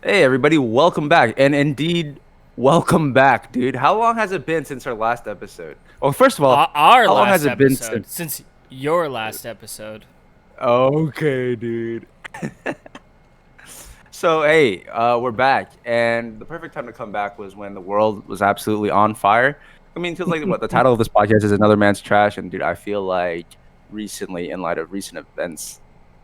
Hey everybody, welcome back. And indeed, welcome back, dude. How long has it been since our last episode? Well, first of all, Our how long has last it been episode, since since your last episode. Okay, dude. So, hey, we're back, and the perfect time to come back was when the world was absolutely on fire. I mean, because like what the title of this podcast is Another Man's Trash, and dude, I feel like recently, in light of recent events,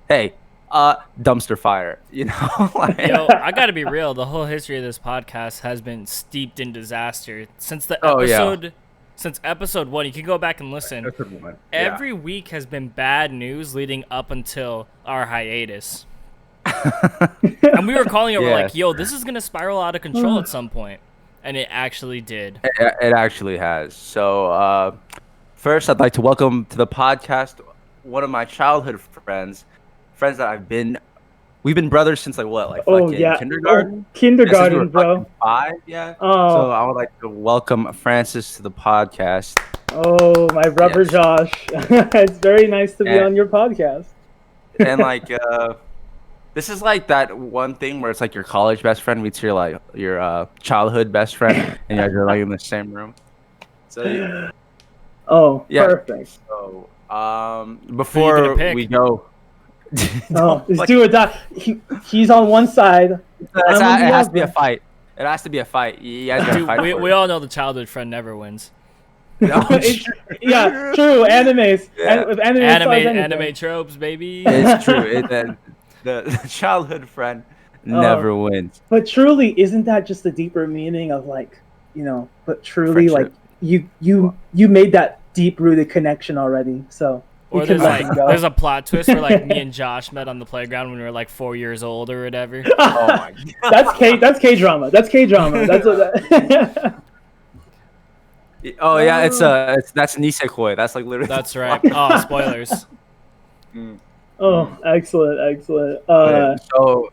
hey, dumpster fire, like, Yo, I gotta be real. The whole history of this podcast has been steeped in disaster oh yeah, since episode one. You can go back and listen. that's a good one. Yeah. Every week has been bad news leading up until our hiatus, and we were calling it. We're Yeah. like, "Yo, this is gonna spiral out of control at some point," and it actually did. It actually has. So, first, I'd like to welcome to the podcast one of my childhood friends that we've been brothers since like what, like Oh fucking yeah, kindergarten? kindergarten, Yeah, since we were bro. fucking 5, yeah. So Oh, I would like to welcome Francis to the podcast. oh, my brother Yes. Josh. It's very nice to be And- on your podcast. And like, this is like that one thing where it's like your college best friend meets your childhood best friend, and you guys are like in the same room. So Oh, yeah. perfect. So, gonna before pick? we go, Oh, let's do it. He's on one side. it I'm on the has to be a other. fight. It has to be a fight. You guys gotta Dude, fight we, for we it. all know the childhood friend never wins. No, It's- yeah, true. Animes. Yeah. If anime solves anything. Anime tropes, baby. it's true. The childhood friend never wins. But truly, isn't that just the deeper meaning of But truly, Friendship. like you made that deep rooted connection already. So Or you can there's let like him go. there's a plot twist where like me and Josh met on the playground when we were like 4 years old or whatever. Oh my god. That's K drama. That's K drama. That's what that. Oh yeah, that's Nisekoi. That's like literally. That's right. Oh, spoilers. Oh, excellent. So,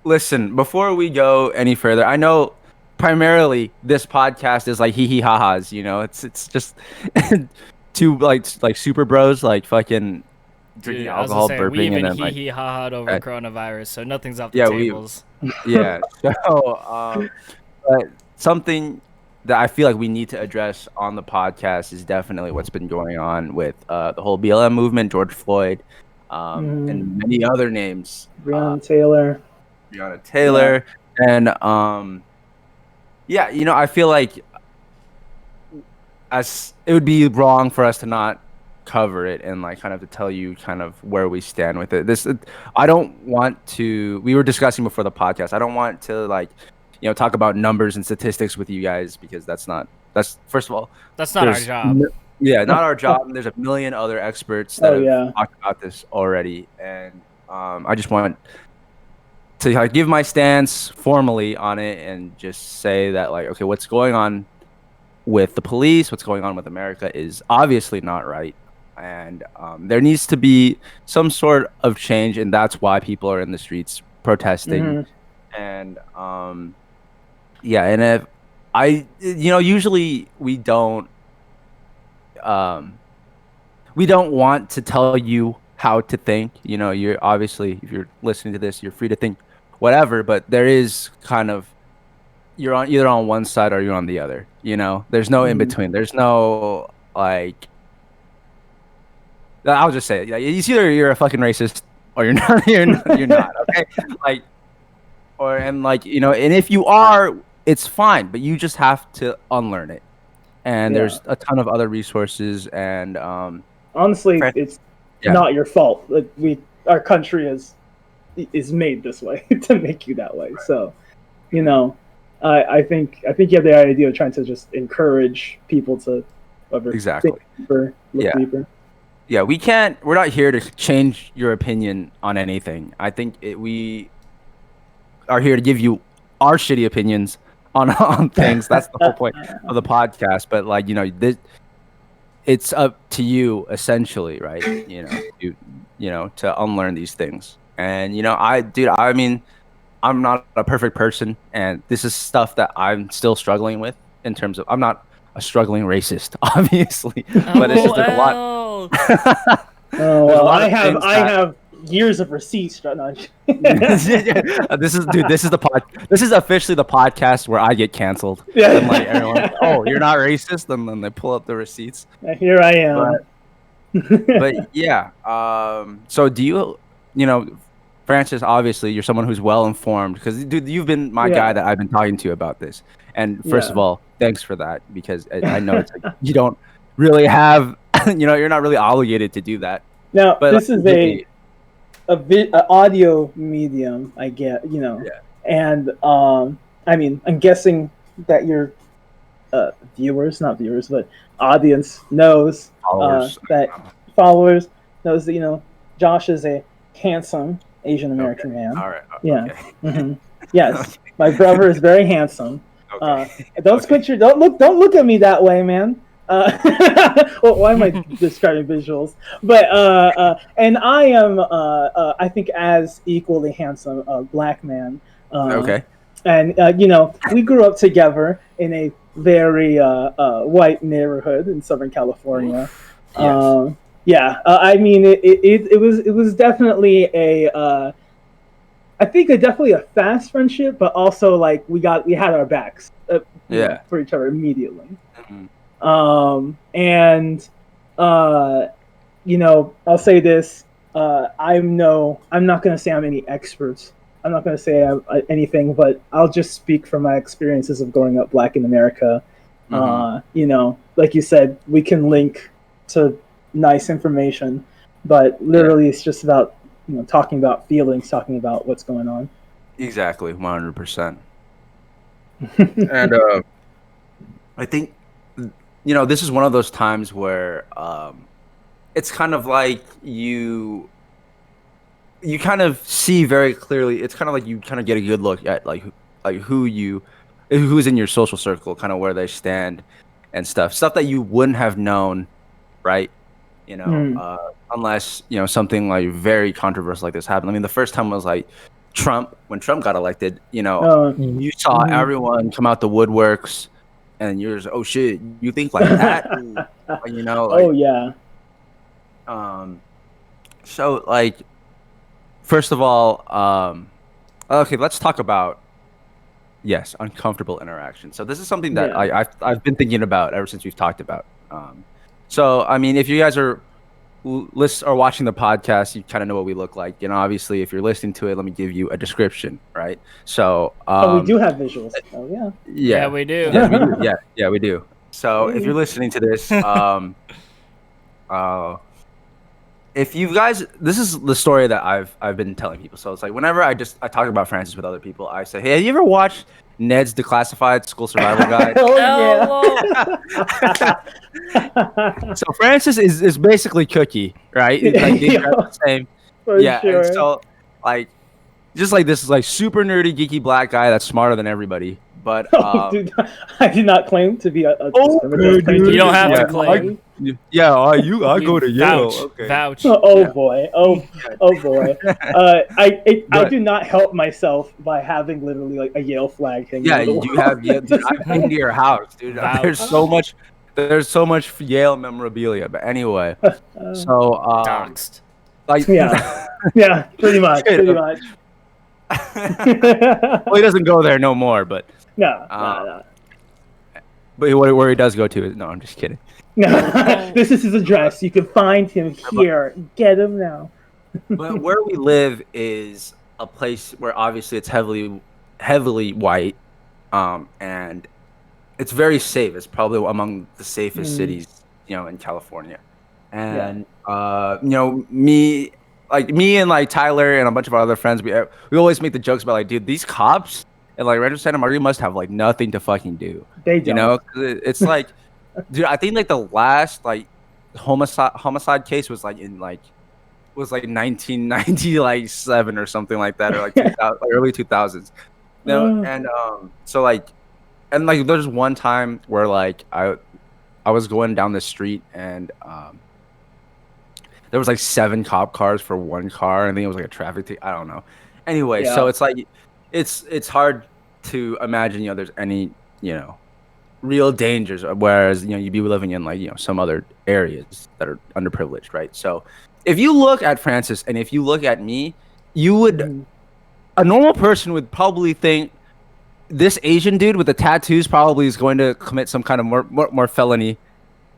listen, before we go any further, I know primarily this podcast is like hee hee ha ha's. It's just two like super bros like fucking drinking Dude, I was alcohol, gonna say, we burping, even and then like hee ha over Okay. coronavirus, so nothing's off the Yeah, we- tables. yeah. So, but something that I feel like we need to address on the podcast is definitely what's been going on with the whole BLM movement, George Floyd, and many other names, Breonna Taylor. Breonna Taylor, and yeah, I feel like as it would be wrong for us to not cover it and like kind of to tell you kind of where we stand with it. I don't want to. We were discussing before the podcast. I don't want to like talk about numbers and statistics with you guys because that's first of all, That's not our there's job. yeah, not our job. And there's a million other experts that have talked about this already, and I just want to like give my stance formally on it and just say that like, okay, what's going on with the police, what's going on with America is obviously not right, and there needs to be some sort of change, and that's why people are in the streets protesting, and yeah, and if usually we don't want to tell you how to think. You're obviously, if you're listening to this, you're free to think whatever, but there is kind of, you're on either on one side or you're on the other. There's no in between. There's no like. I'll just say it. It's either you're a fucking racist or you're not. You're not. Okay. Like, and if you are, it's fine, but you just have to unlearn it. And there's a ton of other resources, and Honestly, it's Yeah. not your fault. Like our country is made this way to make you that way. So, I think you have the idea of trying to just encourage people to Exactly. think deeper, look deeper. Yeah, we're not here to change your opinion on anything. I think we are here to give you our shitty opinions on things. That's the whole point of the podcast. But like, it's up to you essentially, right? To unlearn these things. And I mean, I'm not a perfect person, and this is stuff that I'm still struggling with in terms of, I'm not a struggling racist, obviously, but it's just like a lot. Oh, Oh well, lot of I things that- have years of receipts. No, This is the pod. This is officially the podcast where I get canceled. Yeah. And like everyone, oh, you're not racist, and then they pull up the receipts. Here I am. But yeah. So do you know, Francis? Obviously, you're someone who's well informed because, dude, you've been my guy that I've been talking to about this. And first of all, thanks for that, because I know it's like you don't really have, you're not really obligated to do that. Now, But this like, is a audio medium, I get, and I mean, I'm guessing that your not viewers, but audience knows followers knows that Josh is a handsome Asian American man. All right. Yeah. Okay. Mm-hmm. Yes, my brother is very handsome. Okay. Don't look at me that way, man. Well, why am I describing visuals? But and I am I think as equally handsome a black man. Okay. And we grew up together in a very white neighborhood in Southern California. Yes. I mean it was definitely a I think definitely a fast friendship, but also like we had our backs for each other immediately. Mm-hmm. And I'll say this: I'm not going to say I'm any experts. I'm not going to say anything, but I'll just speak from my experiences of growing up Black in America. Mm-hmm. Like you said, we can link to nice information, but literally it's just about talking about feelings, talking about what's going on. Exactly, 100%. And I think this is one of those times where it's kind of like you kind of see very clearly. It's kind of like you kind of get a good look at like who's in your social circle, kind of where they stand and stuff that you wouldn't have known, right? Unless something like very controversial like this happened. I mean, the first time was like when Trump got elected. You saw everyone come out the woodworks, and you're just, oh shit, you think like that? Oh yeah. So like, first of all, okay, let's talk about uncomfortable interaction. So this is something that I've been thinking about ever since we've talked about. So I mean, if you guys are watching the podcast, you kind of know what we look like. Obviously, if you're listening to it, let me give you a description, right? So we do have visuals. Oh yeah. Yeah, we do. Yeah, we do. Yeah, we do. So if you're listening to this, if you guys, this is the story that I've been telling people. So it's like whenever I talk about Francis with other people, I say, hey, have you ever watched Ned's Declassified School Survival Guide? So Francis is basically Cookie, right? Like they are the same. Sure. And so like just like this is like super nerdy, geeky black guy that's smarter than everybody. But dude, I do not claim to be a dude, you don't have to claim. I go to Yale. Vouch. Boy. Oh boy. I do not help myself by having literally like a Yale flag hanging. Yeah, you have Yale. Dude, I've been to your house, dude. Vouch. There's so much Yale memorabilia. But anyway, so doxed. Like yeah, pretty much. Well, he doesn't go there no more, but no. But where he does go to is no. I'm just kidding. No, this is his address. You can find him here. Get him now. But where we live is a place where obviously it's heavily white, and it's very safe. It's probably among the safest cities, in California. And me and like Tyler and a bunch of our other friends, we always make the jokes about like, dude, these cops and like Rancho Santa Maria must have like nothing to fucking do. They don't. 'Cause it's like, dude, I think like the last like homicide case was like 1997 or something like that, or like 2000, like early 2000s. And so like, and like there's one time where like I was going down the street and there was like 7 cop cars for one car. I think it was like a traffic ticket. I don't know. Anyway, so it's like it's hard to imagine there's any real dangers, whereas you'd be living in like some other areas that are underprivileged, right? So if you look at Francis and if you look at me, you would Mhm. a normal person would probably think this Asian dude with the tattoos probably is going to commit some kind of more felony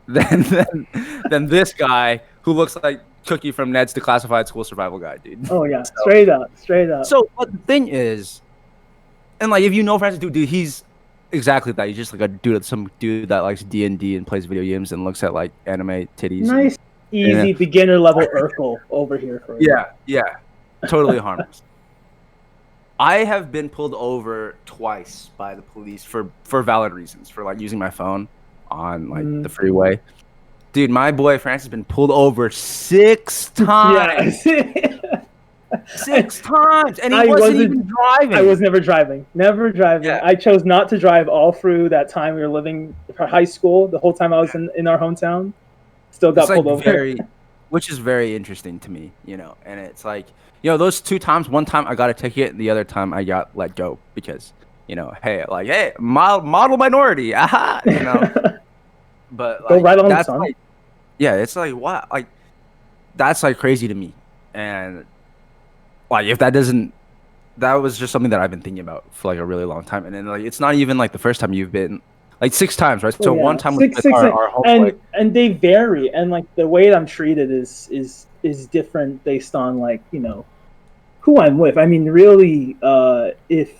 than than this guy who looks like Cookie from Ned's Declassified School Survival Guide, dude. Oh yeah, So, straight up, straight up. but the thing is, and like if you know Francis, dude, he's exactly that. He's just like a dude, some dude that likes D&D and plays video games and looks at like anime titties and Nice, easy beginner level Urkel over here for you. yeah, totally harmless. I have been pulled over twice by the police for valid reasons, for like using my phone on like the freeway. Dude, my boy Francis has been pulled over 6 times. Yeah. 6 times, and he I wasn't even driving. I was never driving. Never driving. Yeah. I chose not to drive all through that time we were living for high school. The whole time I was in our hometown, still got It's like pulled over. which is very interesting to me, you know. And it's like, you know, those 2 times. One time I got a ticket, and the other time I got let go because, you know, hey, model minority, aha, you know. But Go like, right on that's son. like, yeah, it's like what, like, that's like crazy to me, and like if that doesn't, that was just something that I've been thinking about for like a really long time, and then like it's not even like the first time you've been like 6 times, right? So Yeah. one time Six, with six, our home, and they vary, and like the way I'm treated is different based on like, you know, who I'm with. I mean, really, if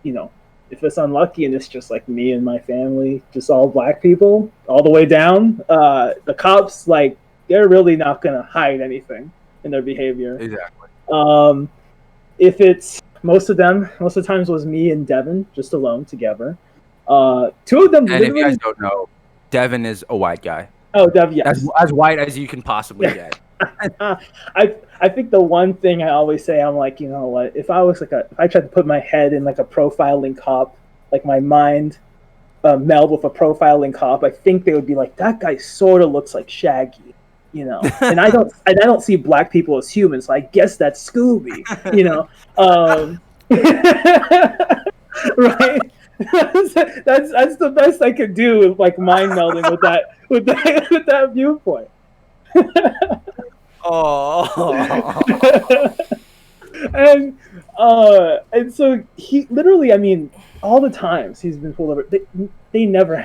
you know, if it's unlucky and it's just like me and my family, just all black people, all the way down, the cops, like, they're really not gonna hide anything in their behavior. exactly. If it's most of the times was me and Devin just alone together. 2 of them And if you guys literally. don't know, Devin is a white guy, Oh, Dev, yes. as white as you can possibly get. I think the one thing I always say, I'm like, you know what? If I was like if I tried to put my head in like a profiling cop, like my mind meld with a profiling cop, I think they would be like, that guy sort of looks like Shaggy, you know. And I don't see black people as humans, so I guess that's Scooby, you know. Right. That's the best I could do with like mind melding with that viewpoint. Oh, And so he literally, I mean, all the times he's been pulled over, they never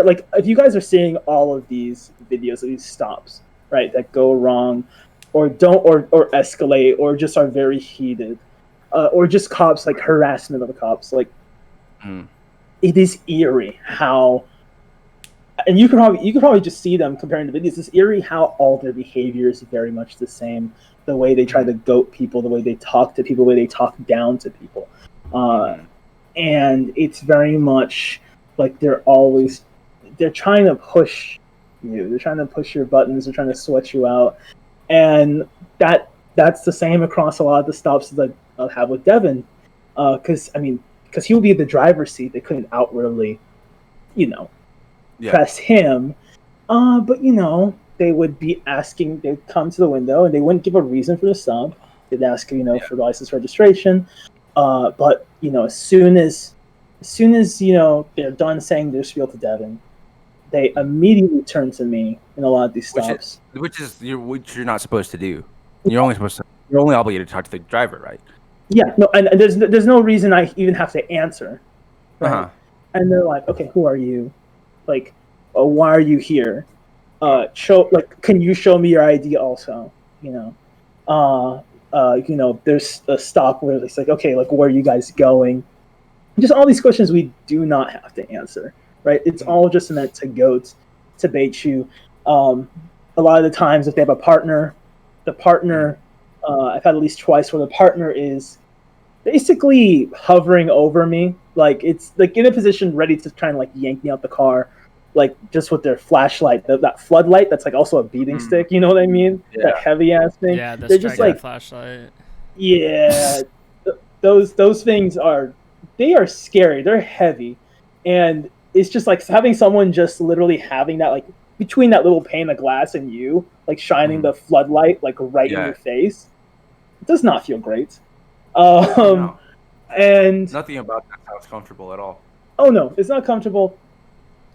like, if you guys are seeing all of these videos of these stops, right, that go wrong or don't or escalate or just are very heated, or just cops like harassment of the cops, like it is eerie how, and you can probably just see them comparing the videos. It's eerie how all their behavior is very much the same. The way they try to goat people, the way they talk to people, the way they talk down to people, and it's very much like they're trying to push you. They're trying to push your buttons. They're trying to sweat you out, and that's the same across a lot of the stops that I'll have with Devin, because he would be in the driver's seat. They couldn't outwardly, you know, press him. But you know, they would be asking. They'd come to the window and they wouldn't give a reason for the stop. They'd ask, you know, for license registration. But you know, as soon as you know they're done saying their spiel to Devin, they immediately turn to me in a lot of these stops. Which you're not supposed to do. You're only obligated to talk to the driver, right? Yeah, no, and there's no reason I even have to answer, right? And they're like, okay, who are you? Like, why are you here? Can you show me your ID also? You know, there's a stop where it's like, okay, like, where are you guys going? Just all these questions we do not have to answer, right? It's all just meant to bait you. A lot of the times, if they have a partner, the partner, I've had at least twice where the partner is basically hovering over me, like it's like in a position ready to try and like yank me out the car, like just with their flashlight, that floodlight that's like also a beating stick, you know what I mean? That heavy ass thing. Yeah, they're just like flashlight. Yeah, those things they are scary. They're heavy, and it's just like having someone just literally having that like between that little pane of glass and you, like shining the floodlight like right in your face. It does not feel great. No. And Nothing about that sounds comfortable at all. oh no, it's not comfortable.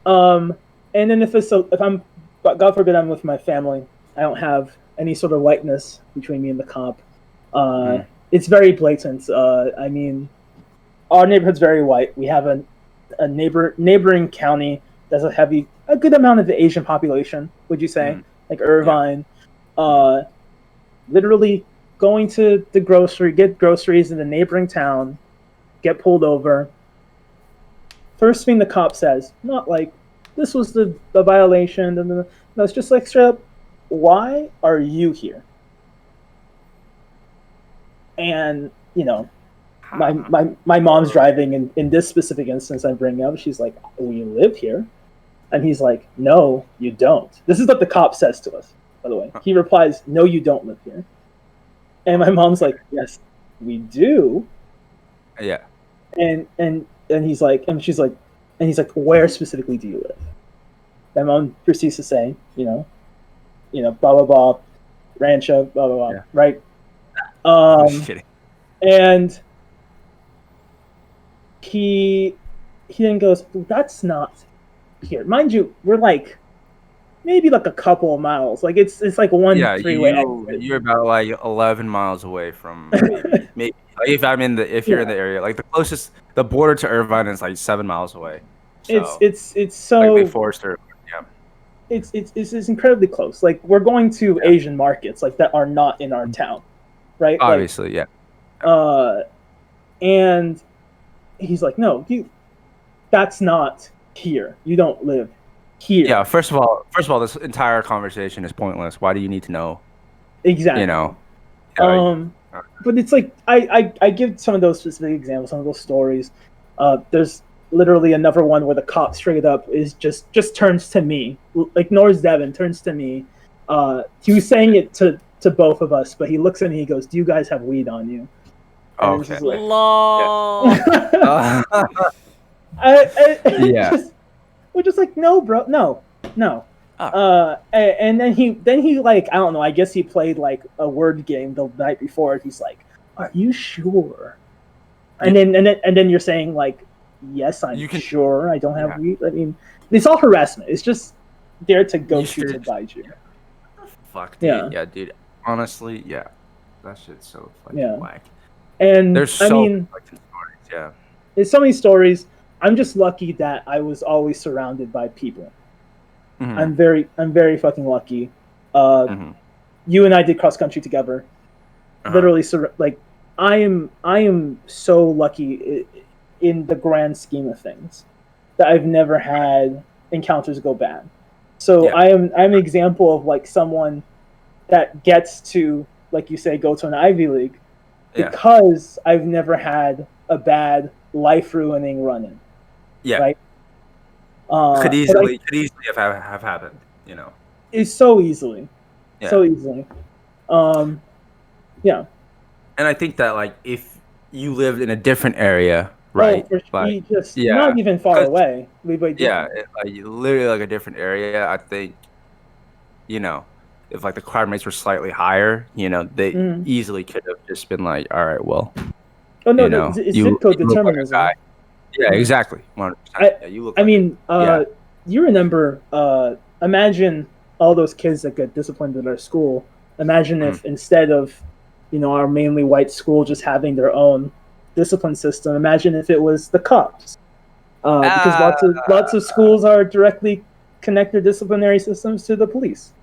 And then if I'm, God forbid, I'm with my family, I don't have any sort of whiteness between me and the cop. It's very blatant. I mean, our neighborhood's very white. We have a neighboring county that's a good amount of the Asian population. Would you say, like Irvine? Yeah. Literally going to the get groceries in the neighboring town, get pulled over. First thing the cop says, not like this was the violation, and no, it's just like straight up, why are you here? And you know, my mom's driving, in this specific instance I'm bringing up, she's like, we live here. And he's like, no, you don't. This is what the cop says to us, by the way. He replies, no, you don't live here. And my mom's like, yes, we do. Yeah. And he's like, and she's like, and he's like, where specifically do you live? My mom proceeds to say, you know, blah blah blah, Rancho, blah blah blah, yeah. Right? And he then goes, that's not here. Mind you, we're like maybe like a couple of miles. Like it's like one freeway. You're about like 11 miles away from maybe like if you're in the area, like the border to Irvine is like 7 miles away. So, it's so like Forester, yeah. It's incredibly close. Like we're going to Asian markets like that are not in our town, right? Obviously, like, yeah. And he's like, no, that's not here. You don't live here. Yeah. First of all, this entire conversation is pointless. Why do you need to know? Exactly. You know. But it's like I give some of those specific examples, some of those stories. There's literally another one where the cop straight up is just turns to me, ignores Devin, turns to me. He was saying it to both of us, but he looks at me, he goes, "Do you guys have weed on you?" And okay. Like, lol. Yeah. We're just like, no, bro, no. Oh. And then he like, I don't know, I guess he played like a word game the night before. He's like, "Are you sure?" And then you're saying like, "Yes, I'm sure. I don't have weed." I mean, it's all harassment. It's just there to go to advise you. Fuck, dude. Yeah, dude. Honestly, yeah, that shit's so fucking whack. And there's so many stories. Yeah, there's so many stories. I'm just lucky that I was always surrounded by people. Mm-hmm. I'm very fucking lucky. You and I did cross country together. Literally, like I am so lucky in the grand scheme of things that I've never had encounters go bad. So I'm an example of like someone that gets to, like you say, go to an Ivy League because I've never had a bad life-ruining run-in. Yeah. Right. Could easily have happened. You know. It's so easily. Yeah. So easily. Yeah. And I think that like if you lived in a different area, right? Like, not even far away. Literally like a different area. I think, you know, if like the crime rates were slightly higher, you know, they easily could have just been like, all right, well. Oh no, it's zip code determinism. Like yeah, exactly. 100%. You look. You remember? Imagine all those kids that get disciplined at our school. Imagine if instead of, you know, our mainly white school just having their own discipline system. Imagine if it was the cops, because lots of schools are directly connect their disciplinary systems to the police.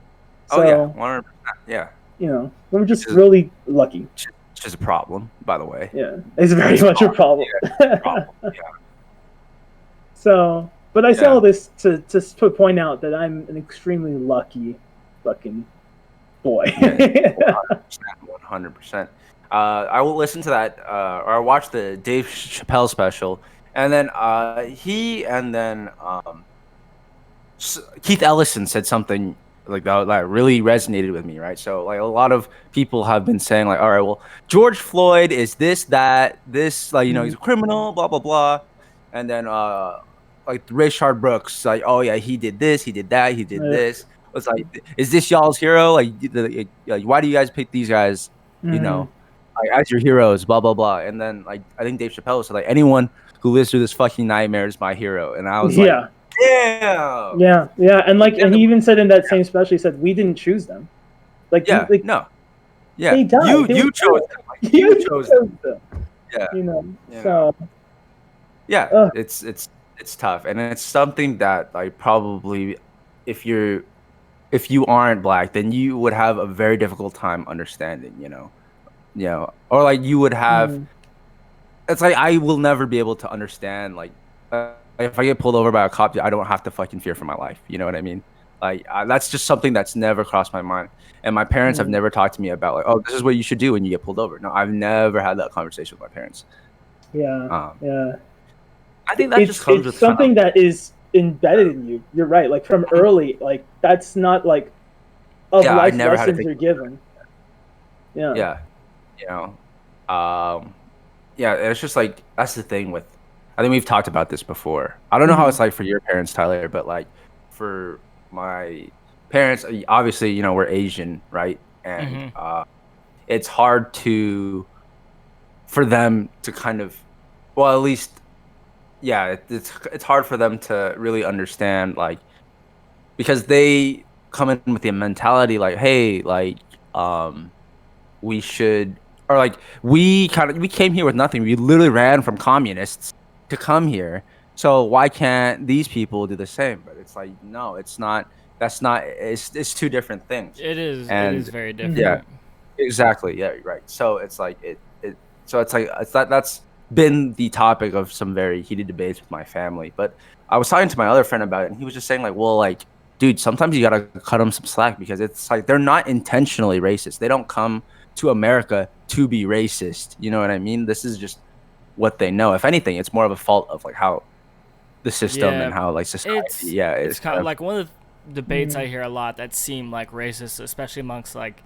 So, 100%. Yeah. You know, we're just really lucky. Which is a problem, by the way. Yeah, it's very much a problem. Yeah. So, but I say all this to point out that I'm an extremely lucky fucking boy. 100%. I will listen to that, or I watched the Dave Chappelle special, and then Keith Ellison said something like that really resonated with me, right? So like a lot of people have been saying like, all right, well, George Floyd is this, like, you know, he's a criminal, blah blah blah, and then like Rayshard Brooks, like, oh yeah, he did this, he did that, he did this. It's like, is this y'all's hero? Like, why do you guys pick these guys? You know, like, as your heroes, blah blah blah. And then like I think Dave Chappelle said like, anyone who lives through this fucking nightmare is my hero. And I was like, damn. Yeah, and like, and he even said in that same special, he said, we didn't choose them. Like, Yeah, like no, yeah. they died. You They you were chose dead. them. Like, you chose them. them. Yeah, You know. you know. So Yeah, uh, it's tough, and it's something that like probably if you aren't black, then you would have a very difficult time understanding. Or like you would have. mm, It's like I will never be able to understand like if I get pulled over by a cop, I don't have to fucking fear for my life. You know what I mean? Like that's just something that's never crossed my mind. And my parents have mm, never talked to me about like, oh, this is what you should do when you get pulled over. No, I've never had that conversation with my parents. yeah, Um, yeah. I think that just comes It's with kind of something that is embedded in you. You're right. Like from early, like that's not like of yeah. I life never had to lessons think. you're given. Yeah. Yeah, you know, um, yeah. It's just like that's the thing with. I think we've talked about this before. I don't know how Mhm. it's like for your parents, Tyler, but like for my parents, obviously, we're Asian, right? And Hmm. it's hard to for them to kind of, well, at least, yeah, it's hard for them to really understand, like, because they come in with the mentality like, hey, like, um, we should, or like we came here with nothing. We literally ran from communists to come here. So why can't these people do the same? But it's like, no, it's not. That's not. It's two different things. It is. It is And very yeah, Mhm. different. exactly. Yeah, right. So it's like it. So it's like that's been the topic of some very heated debates with my family. But I was talking to my other friend about it, and he was just saying like, well, like, dude, sometimes you gotta cut them some slack because it's like they're not intentionally racist. They don't come to America to be racist. You know what I mean? This is just what they know. If anything, it's more of a fault of like how the system and Yeah, how like society, it's yeah, it's is kind kind of of. like one of the debates I Mhm. hear a lot that seem like racist, especially amongst like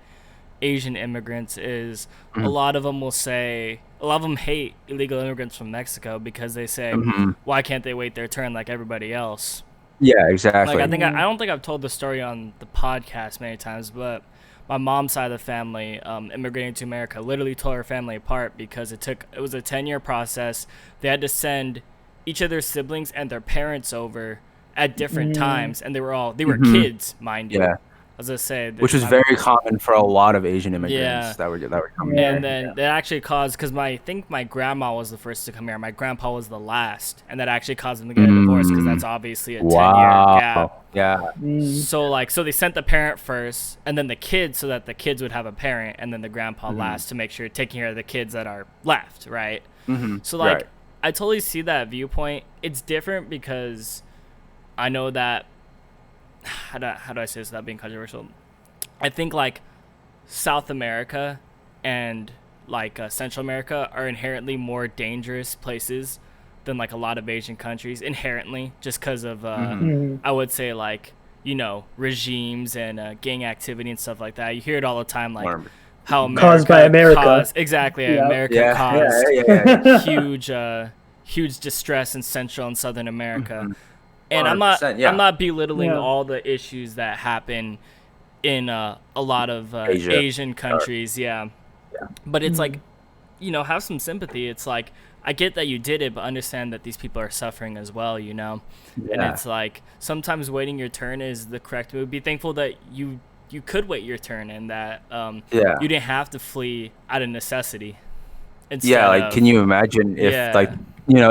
Asian immigrants, is a Mhm, lot of them will say a lot of them hate illegal immigrants from Mexico because they say, mhm. why can't they wait their turn like everybody else? Yeah, Like exactly. I Mhm. don't think I've told the story on the podcast many times, but my mom's side of the family, immigrating to America, literally tore her family apart because it was a 10-year process. They had to send each of their siblings and their parents over at different Mhm. times, and they were Hmm. kids, mind you. Yeah, As I say, which was very common for a lot of Asian immigrants yeah, that were coming Yeah. and here. then that actually caused because I think my grandma was the first to come here. My grandpa was the last, and that actually caused them to get a divorce because Mm, that's obviously a 10-year gap. wow. Yeah. Mm. So they sent the parent first, and then the kids, so that the kids would have a parent, and then the grandpa Hmm. last to make sure taking care of the kids that are left, right? Hmm. So Right. like, I totally see that viewpoint. It's different because I know that how do I say this without being controversial? I think like South America and like Central America are inherently more dangerous places than like a lot of Asian countries inherently, just because of Hmm. Mhm. I would say like regimes and gang activity and stuff like that. You hear it all the time, like Or- how Caused by America America. caused exactly Yep. America Yeah. Yeah. caused Yeah. Yeah. huge huge distress in Central and Southern America. Hmm. And 100%. I'm Yeah. not belittling Yeah. all the issues that happen in a lot of Asia. Asian countries, yeah. But it's like, Mhm. have some sympathy. It's like, I get that you did it, but understand that these people are suffering as well, you know? And Yeah. it's like, sometimes waiting your turn is the correct move. Be thankful that you could wait your turn and that Yeah. you didn't have to flee out of necessity Yeah. instead Like, can of, you imagine if, like, yeah.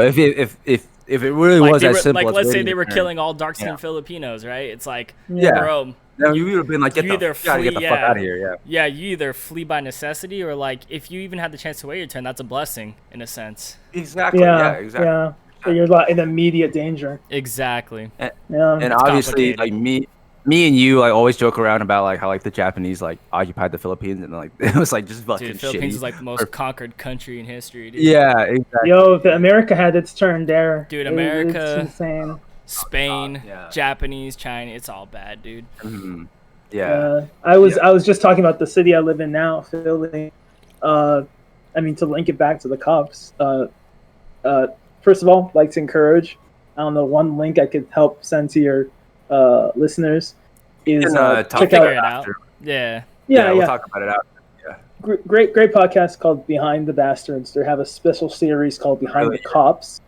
if it really Like was they as were simple like, as let's say waiting they your were turn? killing all dark Yeah. skinned Filipinos, right? It's like, Yeah. Yeah. bro, No, you would have been like, you either you gotta flee, get the fuck out of here. you either flee by necessity, or like if you even had the chance to wait your turn, that's a blessing in a sense. Yeah. Exactly. Yeah. Yeah. Exactly. Yeah. So you're like in immediate danger. Exactly. And, Yeah. and It's obviously, complicated. like me and you, like always joke around about like how like the Japanese like occupied the Philippines and like it was like just fucking Dude, Philippines shitty. is like the most conquered country in history, dude. Yeah, exactly. Yo, the America had its turn there. Dude, It's America, insane. Spain, Yeah. Japanese, China, it's all bad, dude. Mhm. Yeah. Yeah, Yeah. I was just talking about the city I live in now, Philly. Uh, I mean, to link it back to the cops. Uh, First of all, like to encourage. I don't know, one link I could help send to your listeners We is can talk check about Figure out. it out. after. Yeah. Yeah, We'll yeah, talk about it after. Yeah. great podcast called Behind the Bastards. They have a special series called Behind the Really, Cops.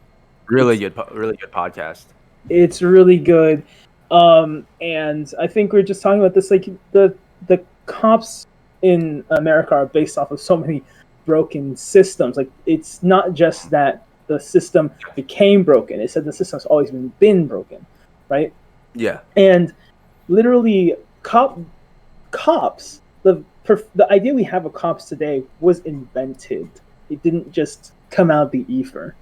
really good podcast. It's really good. And I think we're just talking about this, like the cops in America are based off of so many broken systems. Like it's not just that the system became broken; it's that the system's always been broken, right? Yeah. And literally, cops. The idea we have of cops today was invented. It didn't just come out of the ether.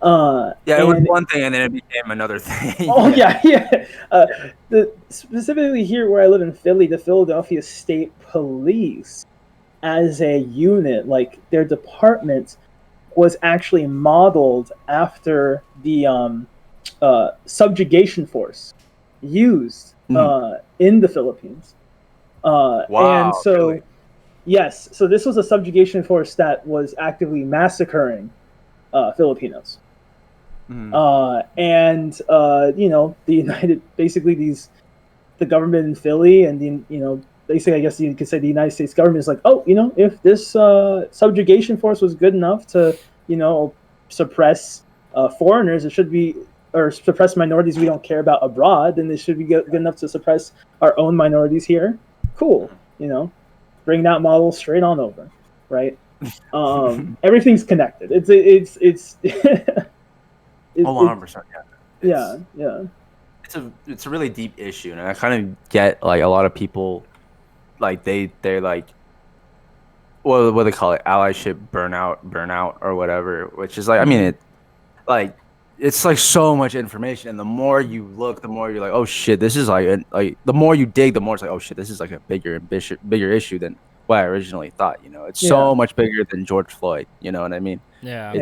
Yeah, it was one thing, and then it became another thing. Oh yeah. Specifically here where I live in Philly, the Philadelphia State Police, as a unit, like their department, was actually modeled after the subjugation force used in the Philippines. Wow. And so, really? yes, so this was a subjugation force that was actively massacring Filipinos. And the government in Philly and basically, I guess you could say the United States government is like, oh, if this subjugation force was good enough to, suppress foreigners, it should be, or suppress minorities we don't care about abroad, then it should be good enough to suppress our own minorities here. Cool, bring that model straight on over, right? Everything's connected. It's 100%. Yeah. It's a really deep issue, and I kind of get like a lot of people, like they're like, what do they call it, allyship burnout or whatever, which is like, I mean, it's like so much information, and the more you look, the more you're like, oh shit, this is like the more you dig, the more it's like, oh shit, this is like a bigger issue than what I originally thought. It's so much bigger than George Floyd. You know what I mean? Yeah.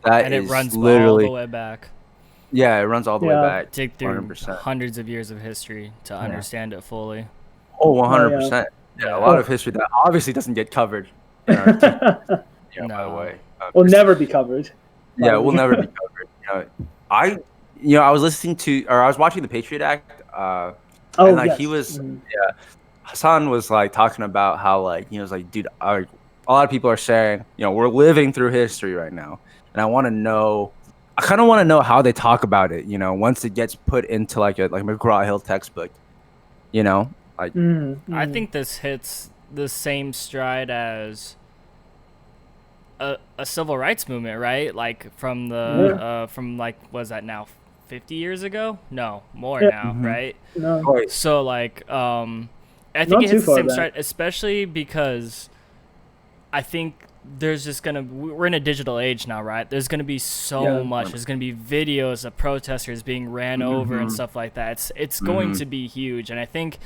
And it runs literally all the way back. Yeah, it runs all the way back. Dig through 100%. hundreds of years of history to understand it fully. Oh, 100%. Yeah, a lot of history that obviously doesn't get covered in our by the way. Will never be covered. Yeah, we'll never be covered. I was I was watching the Patriot Act, and like he was, Hassan was like talking about how like he was like, dude, a lot of people are saying, we're living through history right now, and I kind of want to know how they talk about it, once it gets put into like a McGraw-Hill textbook, like. I think this hits the same stride as a civil rights movement, right? Like from the from like, was that now 50 years ago? No, more now, right? No. So like I think it hits the same stride, especially because I think there's just we're in a digital age now, right? There's gonna be so much. There's gonna be videos of protesters being ran over and stuff like that. It's going to be huge, and I think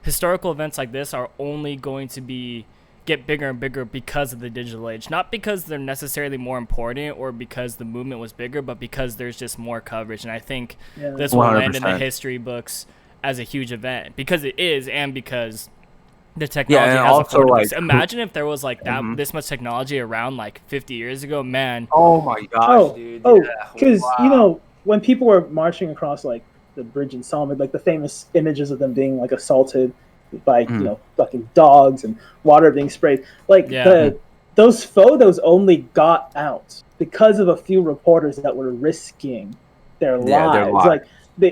historical events like this are only going to get bigger and bigger because of the digital age. Not because they're necessarily more important or because the movement was bigger, but because there's just more coverage. And I think this will 100%. land in the history books as a huge event because it is, and because the technology has also afforded like this. Imagine if there was like that this much technology around like 50 years ago, man. Oh my gosh, dude. Because when people were marching across like the bridge in Selma, like the famous images of them being like assaulted by fucking dogs and water being sprayed, like those photos only got out because of a few reporters that were risking their lives.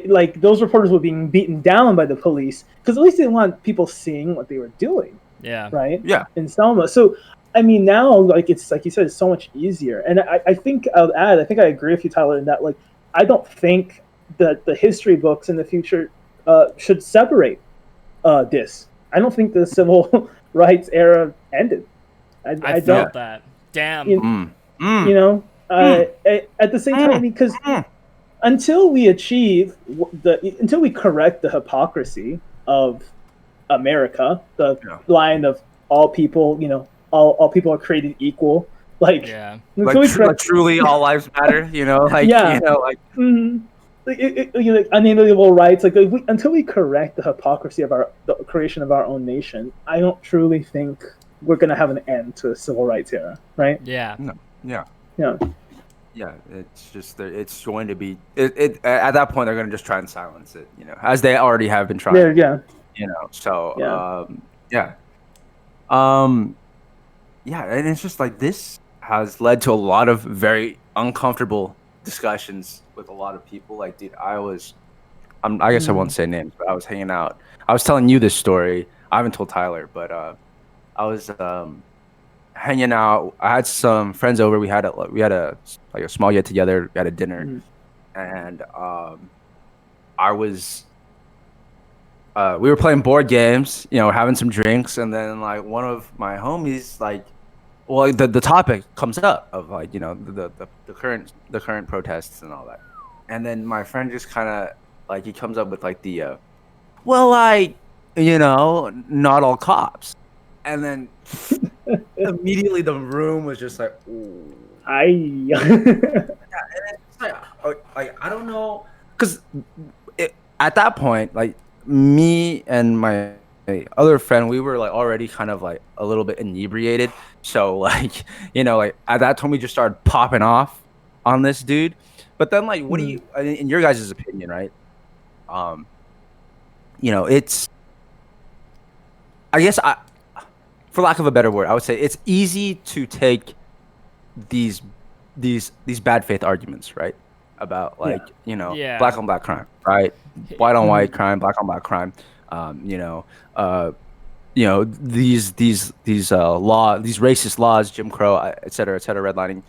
Like those reporters were being beaten down by the police because at least they didn't want people seeing what they were doing. Yeah. Right. Yeah. In Selma, so I mean now, like it's like you said, it's so much easier. And I think I'll add, I think I agree with you, Tyler, in that like I don't think that the history books in the future should separate this. I don't think the civil rights era ended. I felt that. Damn. At the same time, because until we correct the hypocrisy of America, the line of all people, all people are created equal. Like truly all lives matter, like unalienable rights. Like until we correct the hypocrisy of the creation of our own nation, I don't truly think we're gonna have an end to the civil rights era, right? Yeah. No. Yeah. Yeah. Yeah, it's just it's going to be it at that point they're going to just try and silence it, as they already have been trying. Yeah. So and it's just like this has led to a lot of very uncomfortable discussions with a lot of people. Like, dude, I guess I won't say names, but I was hanging out. I was telling you this story. I haven't told Tyler, but I was hanging out. I had some friends over. We had a like a small get together. We had a dinner, Mm. and I was we were playing board games, having some drinks, and then like one of my homies like, well, the topic comes up of like the current protests and all that, and then my friend just kind of like he comes up with like well, like, not all cops, and then immediately the room was just like, ooh. I. It's like I don't know, because at that point, like me and my other friend, we were like already kind of like a little bit inebriated. So like, like at that time we just started popping off on this dude. But then like, what do you, in your guys' opinion, right? Um, it's, I guess for lack of a better word, I would say it's easy to take these these bad faith arguments, right? About like, Yeah. black on black crime, right? White on white crime, black on black crime. Uh, these these racist laws, Jim Crow, et cetera, redlining,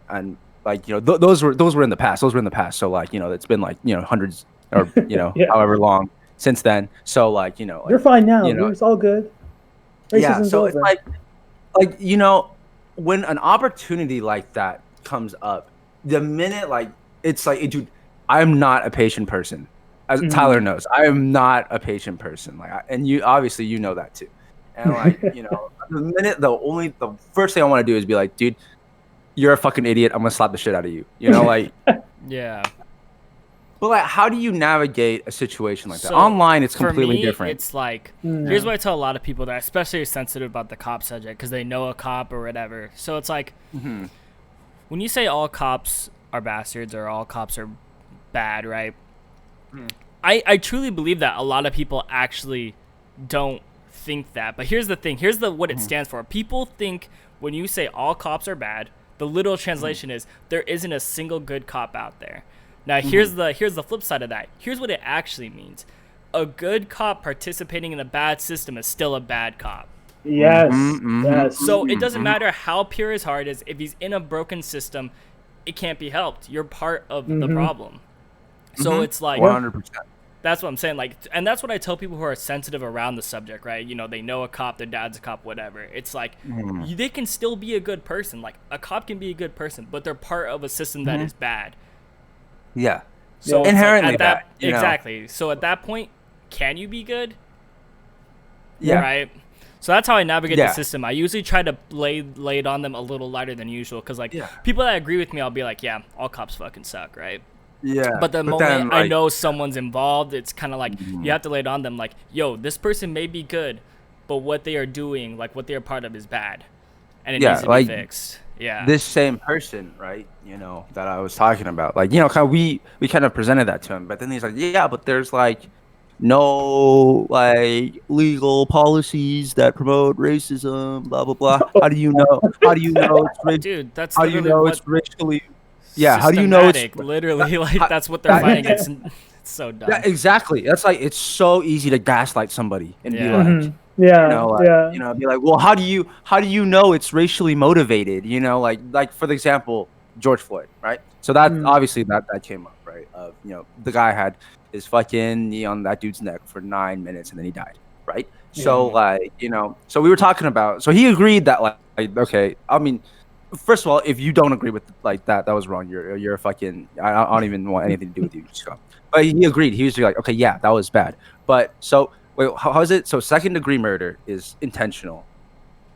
and like those were in the past. Those were in the past. So like it's been like hundreds or Yeah. however long since then. So like You're fine now. you know It's all good. yeah. Racism's So it's over. like when an opportunity like that comes up, the minute like it's like dude, I'm not a patient person, as Tyler knows. I am not a patient person, like and you obviously know that too, and like the first thing I want to do is be like, dude, you're a fucking idiot, I'm gonna slap the shit out of you, like. Yeah. But like, how do you navigate a situation like that? So, Online, it's for completely me, different. It's like, Mm. here's what I tell a lot of people that especially are sensitive about the cop subject because they know a cop or whatever. So it's like, when you say all cops are bastards or all cops are bad, right? I truly believe that a lot of people actually don't think that. But here's the thing. Here's what it stands for. People think when you say all cops are bad, the literal translation is there isn't a single good cop out there. Now here's the flip side of that. Here's what it actually means. A good cop participating in a bad system is still a bad cop. Yes. Yes. So it doesn't matter how pure his heart is. If he's in a broken system, it can't be helped. You're part of the problem. So it's like 100%. that's what I'm saying. Like, and that's what I tell people who are sensitive around the subject, right? They know a cop, their dad's a cop, whatever. It's like they can still be a good person. Like a cop can be a good person, but they're part of a system that is bad. Yeah. So it's inherently like bad. Exactly. So at that point, can you be good? Yeah. Right. So that's how I navigate the Yeah. system. I usually try to lay it on them a little lighter than usual, because like people that agree with me, I'll be like, yeah, all cops fucking suck, right? Yeah. But the moment then, I like, know someone's involved, it's kind of like you have to lay it on them, like, yo, this person may be good, but what they are doing, like what they are part of, is bad, and it needs to be fixed. Yeah. this same person, right? That I was talking about, like, kind of we kind of presented that to him, but then he's like, yeah, but there's like no like legal policies that promote racism, blah blah blah. How do you know? How do you know it's Dude, that's how do you literally know what it's racially? Yeah, how do you know it's systematic, literally like that's what they're fighting against. It's so dumb. yeah, exactly. That's like it's so easy to gaslight somebody and be Yeah. like, Yeah. be like, well, how do you know it's racially motivated? Like for the example, George Floyd, right? So that obviously that came up, right? Of the guy had his fucking knee on that dude's neck for 9 minutes and then he died, right? So like so we were talking about. So he agreed that like okay, I mean, first of all, if you don't agree with like that was wrong. You're a fucking. I don't even want anything to do with you. So, but he agreed. He was like, okay, yeah, that was bad. But so wait, how is it? So second degree murder is intentional,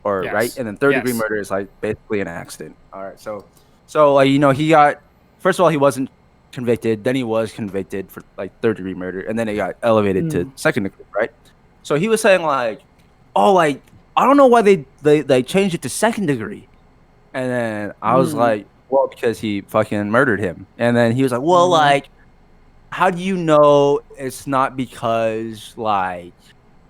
or Yes. right? And then third degree murder is like basically an accident. All right. So like he got, first of all, he wasn't convicted. Then he was convicted for like third degree murder, and then it got elevated to second degree, right? So he was saying like, oh, like I don't know why they changed it to second degree. And then I was like, well, because he fucking murdered him. And then he was like, well, like, how do you know it's not because, like,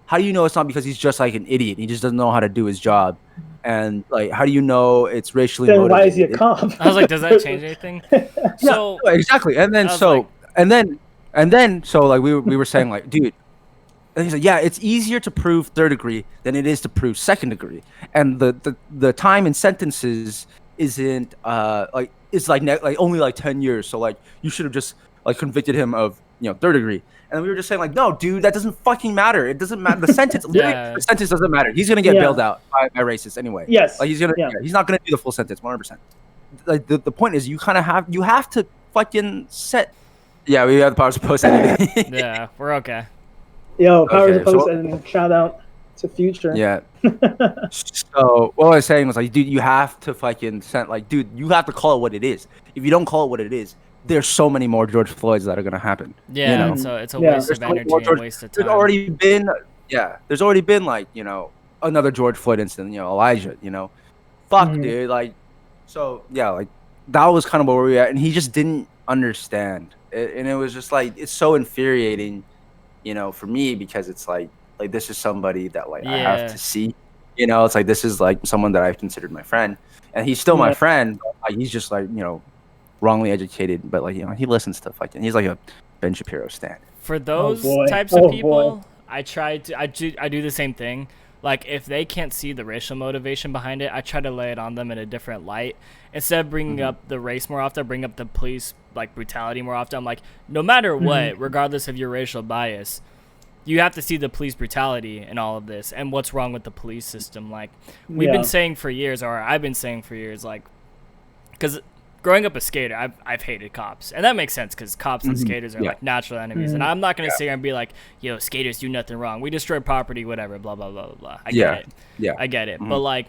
how do you know it's not because he's just like an idiot? He just doesn't know how to do his job. And, like, how do you know it's racially Then motivated? why is he a cop? I was like, does that change anything? So yeah, exactly. And then I was so, like- and then so, like, we were saying, like, dude, And he's like, yeah, it's easier to prove third degree than it is to prove second degree, and the time in sentences isn't like it's like like only like 10 years. So like you should have just like convicted him of third degree. And we were just saying like, no, dude, that doesn't fucking matter. It doesn't matter. The sentence, literally, Yeah. the sentence doesn't matter. He's gonna get bailed out by racists anyway. Yes. Like he's not gonna do the full sentence, 100%. Like the point is, you have to fucking set. Yeah, we have the powers to post anything. Yeah, we're okay. Yo, powers of so- post editing. Shout out to Future. Yeah. So what I was saying was like, dude, you have to fucking send like, dude, you have to call it what it is. If you don't call it what it is, there's so many more George Floyds that are gonna happen. Yeah, you know? it's a waste of There's so many energy more and George- waste of time. There's already been like another George Floyd incident. Elijah. Fuck, Mhm. dude. Like, so yeah, like that was kind of where we were at, and he just didn't understand, and it was just like it's so infuriating, for me because it's like this is somebody that like I Yeah. have to see. It's like this is like someone that I've considered my friend, and he's still my Yeah. friend. But, like, he's just like wrongly educated, but like he listens to fucking. He's like a Ben Shapiro stan. For those boy. types Oh, of people, boy. I do the same thing. Like if they can't see the racial motivation behind it, I try to lay it on them in a different light. Instead of bringing up the race more often, bring up the police like brutality more often. I'm like, no matter what, regardless of your racial bias, you have to see the police brutality in all of this and what's wrong with the police system. Like we've been saying for years, or I've been saying for years, like, because growing up a skater, I've hated cops, and that makes sense because cops and skaters are like natural enemies. And I'm not gonna sit here and be like, yo, skaters do nothing wrong. We destroy property, whatever, blah blah blah blah blah. I get it. Yeah. I get it. But like,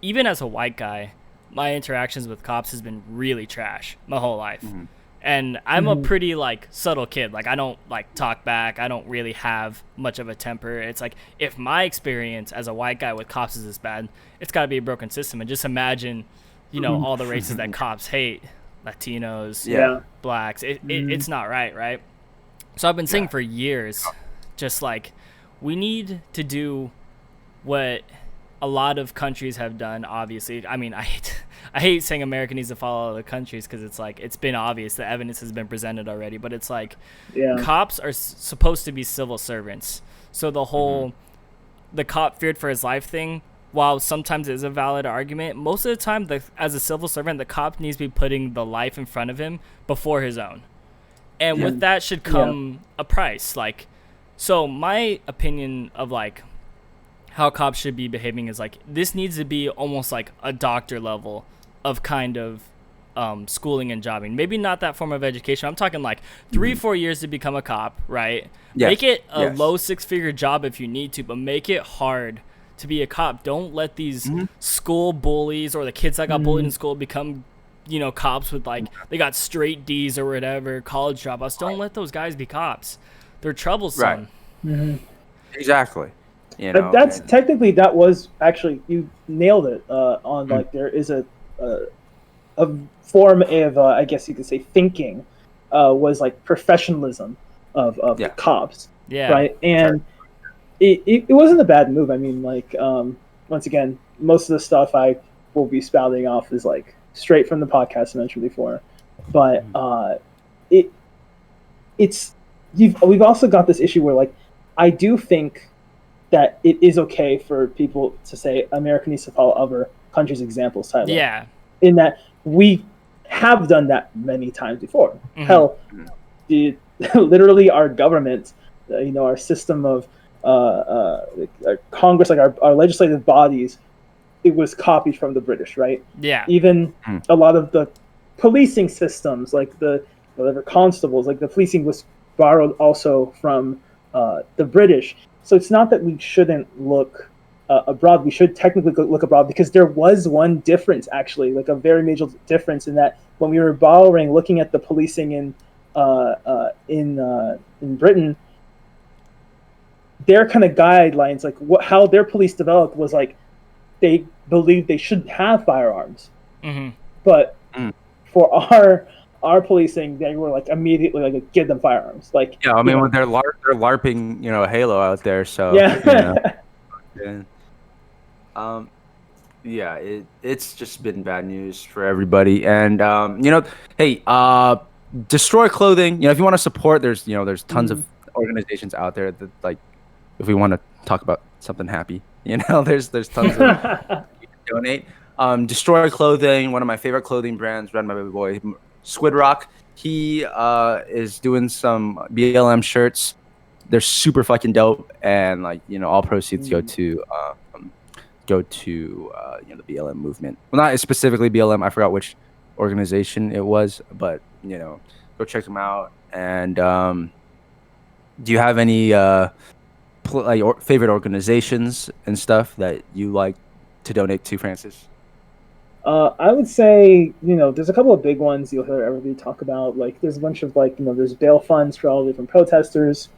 even as a white guy, my interactions with cops has been really trash my whole life. And I'm a pretty like subtle kid. Like I don't like talk back. I don't really have much of a temper. It's like if my experience as a white guy with cops is this bad, it's got to be a broken system. And just imagine, all the races that cops hate, Latinos, blacks. It's not right? So I've been saying for years, just like we need to do what a lot of countries have done. Obviously, I mean, I hate saying America needs to follow other countries because it's like it's been obvious, the evidence has been presented already. But it's like cops are supposed to be civil servants, so the whole the cop feared for his life thing, while sometimes it is a valid argument, most of the time as a civil servant, the cop needs to be putting the life in front of him before his own, and with that should come a price. Like, so my opinion of like how cops should be behaving is like this needs to be almost like a doctor level of kind of schooling and jobbing. Maybe not that form of education. I'm talking like 3-4 years to become a cop, right? Yes. Make it a low 6-figure job if you need to, but make it hard to be a cop. Don't let these school bullies or the kids that got bullied in school become cops with like they got straight D's or whatever, college dropouts. Don't let those guys be cops. They're troublesome. Right. Exactly. But that's technically that was actually you nailed it on like there is a form of I guess you could say thinking was like professionalism of the cops, right? And it wasn't a bad move. I mean, like once again, most of the stuff I will be spouting off is like straight from the podcast I mentioned before, but we've also got this issue where like I do think that it is okay for people to say America needs to follow other countries' examples, Tyler. Yeah. In that we have done that many times before. Hell, literally our government, our system of Congress, like our legislative bodies, it was copied from the British, right? Yeah. Even a lot of the policing systems, like the whatever constables, like the policing was borrowed also from the British. So it's not that we shouldn't look abroad. We should technically look abroad because there was one difference, actually, like a very major difference in that when we were borrowing, looking at the policing in Britain, their kind of guidelines, like how their police developed, was like they believed they shouldn't have firearms, but for our policing, they were like immediately like give them firearms. Like I mean, when they're LARPing, Halo out there. So it's just been bad news for everybody. And hey, destroy clothing. If you want to support, there's tons of organizations out there that like if we want to talk about something happy, there's tons of you can donate. Destroy Clothing, one of my favorite clothing brands, run by my boy Squid Rock. He is doing some BLM shirts. They're super fucking dope, and like all proceeds go to the BLM movement. Well, not specifically BLM. I forgot which organization it was, but go check them out. And do you have any favorite organizations and stuff that you like to donate to, Francis? I would say, there's a couple of big ones you'll hear everybody talk about. Like, there's a bunch of there's bail funds for all the different protesters.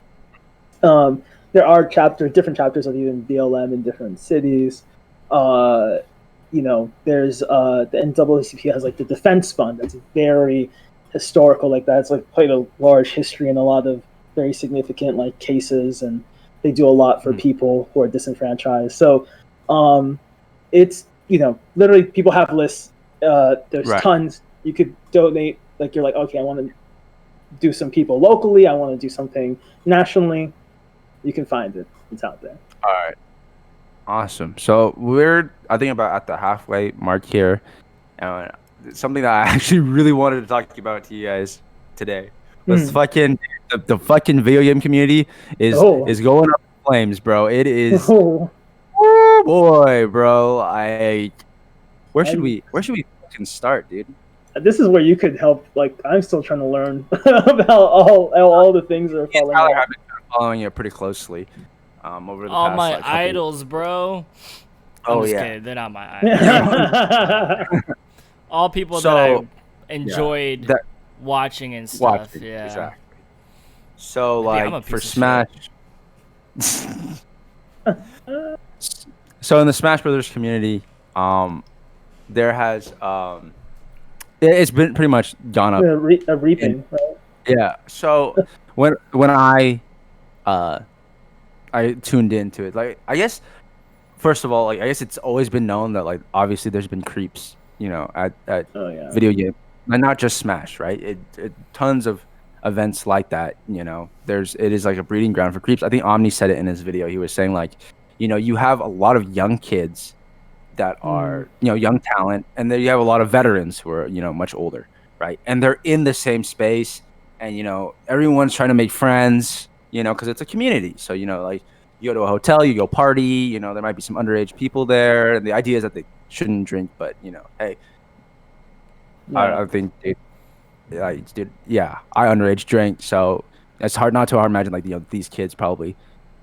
There are different chapters of even BLM in different cities. There's the NAACP has like the defense fund that's very historical, like that's like played a large history in a lot of very significant like cases, and they do a lot for people who are disenfranchised. So it's literally people have lists. There's tons you could donate. Like you're like, okay, I want to do some people locally, I want to do something nationally. You can find it. It's out there. All right. Awesome. So we're, I think, about at the halfway mark here. Something that I actually really wanted to talk about to you guys today was fucking the fucking video game community is going up in flames, bro. It is. Oh boy, bro. Where should we fucking start, dude? This is where you could help. Like, I'm still trying to learn about all the things that are following. I've been following it pretty closely over the past. All my idols, bro. I'm just kidding. They're not my idols. All people that I enjoyed watching and stuff. Yeah. Exactly. So like for Smash. So in the Smash Brothers community, there has it's been pretty much gone up. A reaping, right? Yeah. So when I tuned into it, like I guess first of all, like I guess it's always been known that like obviously there's been creeps, at video game, and not just Smash, right? It tons of events like that. It is like a breeding ground for creeps. I think Omni said it in his video. He was saying like, you have a lot of young kids that are young talent, and then you have a lot of veterans who are much older, right? And they're in the same space, and everyone's trying to make friends, because it's a community. So like you go to a hotel, you go party, there might be some underage people there, and the idea is that they shouldn't drink, but hey, I think I underage drink, so it's not too hard to imagine like these kids probably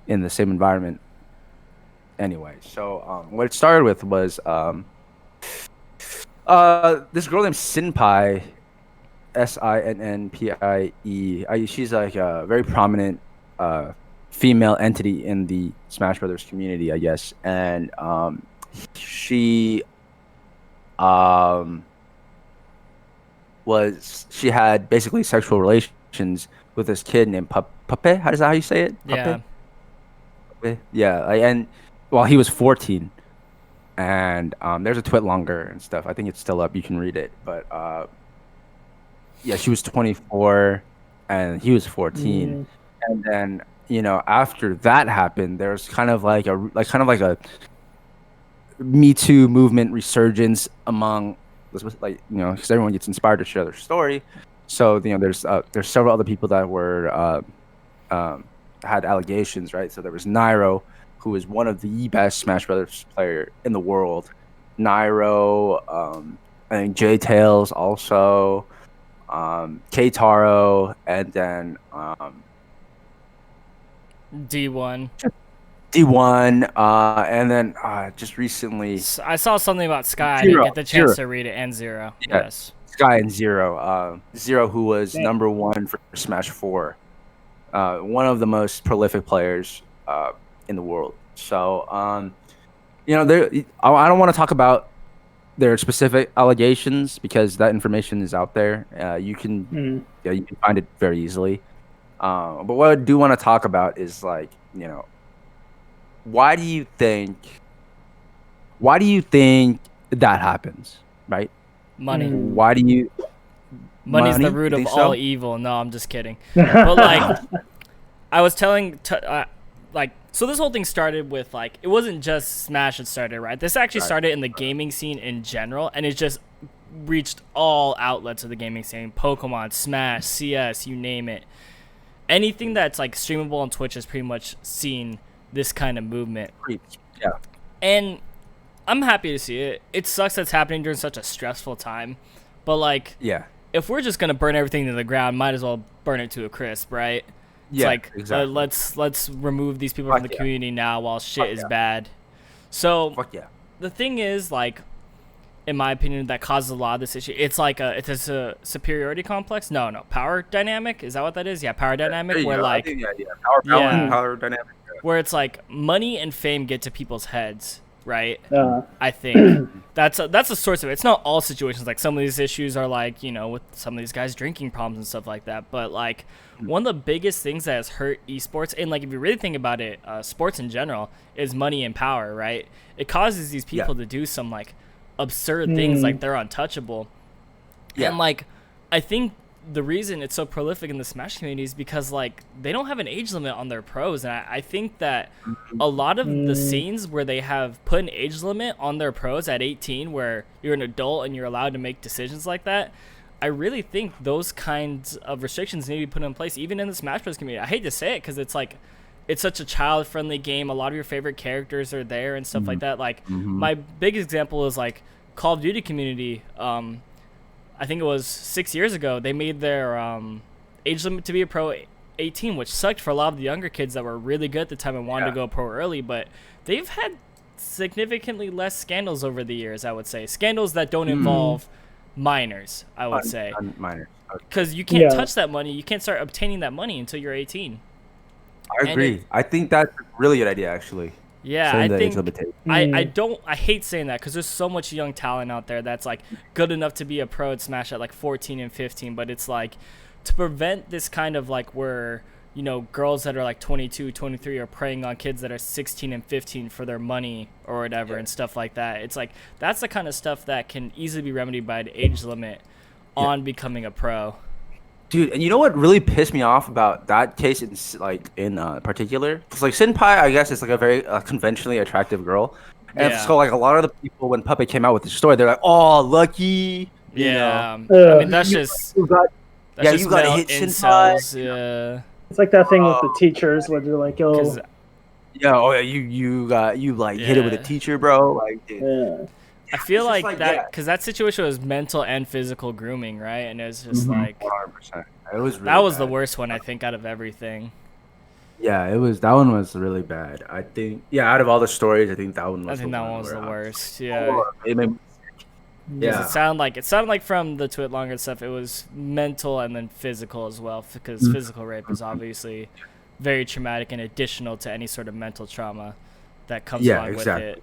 in the same environment. Anyway, so what it started with was this girl named Sinpie, Sinnpie. She's like a very prominent female entity in the Smash Brothers community, I guess, and she had basically sexual relations with this kid named Puppe. How you say it? Yeah. Puppe? Yeah, and while he was 14, and there's a tweet longer and stuff. I think it's still up. You can read it, but she was 24 and he was 14, and then after that happened, there's kind of like a Me Too movement resurgence among like because everyone gets inspired to share their story. So there's several other people that were had allegations, right? So there was Nairo, who is one of the best Smash Brothers player in the world. Nairo, I think J Tails also, K Taro, and then D1, and then just recently I saw something about Sky. Zero. I didn't get the chance to read it. And Zero, yes. Sky and Zero, who was number one for Smash 4, one of the most prolific players in the world. So I don't want to talk about their specific allegations because that information is out there. You can find it very easily. But what I do want to talk about is like, why do you think that happens, right? Money. Why do you? Money's the root of all evil. No, I'm just kidding. But like, I was telling like, so this whole thing started with like, it wasn't just Smash that started, right? This actually started in the gaming scene in general, and it just reached all outlets of the gaming scene: Pokemon, Smash, CS, you name it. Anything that's like streamable on Twitch has pretty much seen this kind of movement. Yeah. And I'm happy to see it. It sucks that's happening during such a stressful time, but like, Yeah. if we're just gonna burn everything to the ground, might as well burn it to a crisp, right? It's like, exactly. let's remove these people from the community now while shit is bad. So Fuck yeah. the thing is, like, in my opinion, that causes a lot of this issue. It's like it's a superiority complex. No, power dynamic. Is that what that is? Yeah, power dynamic. Where like, Power dynamic. where it's like money and fame get to people's heads, right? I think that's a source of it. It's not all situations. Like, some of these issues are like, with some of these guys drinking problems and stuff like that. But like, one of the biggest things that has hurt esports, and like, if you really think about it, sports in general, is money and power, right? It causes these people to do some like absurd things, like they're untouchable. And like, I think the reason it's so prolific in the Smash community is because like, they don't have an age limit on their pros, and I think that a lot of the scenes where they have put an age limit on their pros at 18, where you're an adult and you're allowed to make decisions like that, I really think those kinds of restrictions need to be put in place, even in the Smash Bros community. I hate to say it, because it's like, it's such a child-friendly game. A lot of your favorite characters are there and stuff like that. Like, my big example is like Call of Duty community. I think it was 6 years ago, they made their age limit to be a pro 18, which sucked for a lot of the younger kids that were really good at the time and wanted to go pro early. But they've had significantly less scandals over the years, I would say. Scandals that don't involve minors, I would say. Minors. Because you can't touch that money. You can't start obtaining that money until you're 18. I agree. I think that's a really good idea, actually. Yeah, I think I hate saying that, because there's so much young talent out there that's like good enough to be a pro at Smash at like 14 and 15, but it's like, to prevent this kind of like, where girls that are like 22, 23 are preying on kids that are 16 and 15 for their money or whatever and stuff like that. It's like, that's the kind of stuff that can easily be remedied by an age limit on becoming a pro. Dude, and you know what really pissed me off about that case in particular? Because like Senpai, I guess, is like a very conventionally attractive girl, and so like a lot of the people, when Puppet came out with the story, they're like, "Oh, lucky." I mean, that's just you got hit incels. Yeah. It's like that thing with the teachers where they're like, "Oh, you hit it with a teacher, bro." Like, dude. I feel like that, because that situation was mental and physical grooming, right? And it was just like 100%. It was really that was bad. the worst one, I think, out of everything. Yeah, it was. That one was really bad. I think. Yeah, out of all the stories, I think that one was. I think that one was the worst. Yeah. It made me sick. Yeah. It sounded like from the Twit Longer stuff, it was mental and then physical as well, because physical rape is obviously very traumatic and additional to any sort of mental trauma that comes along with it.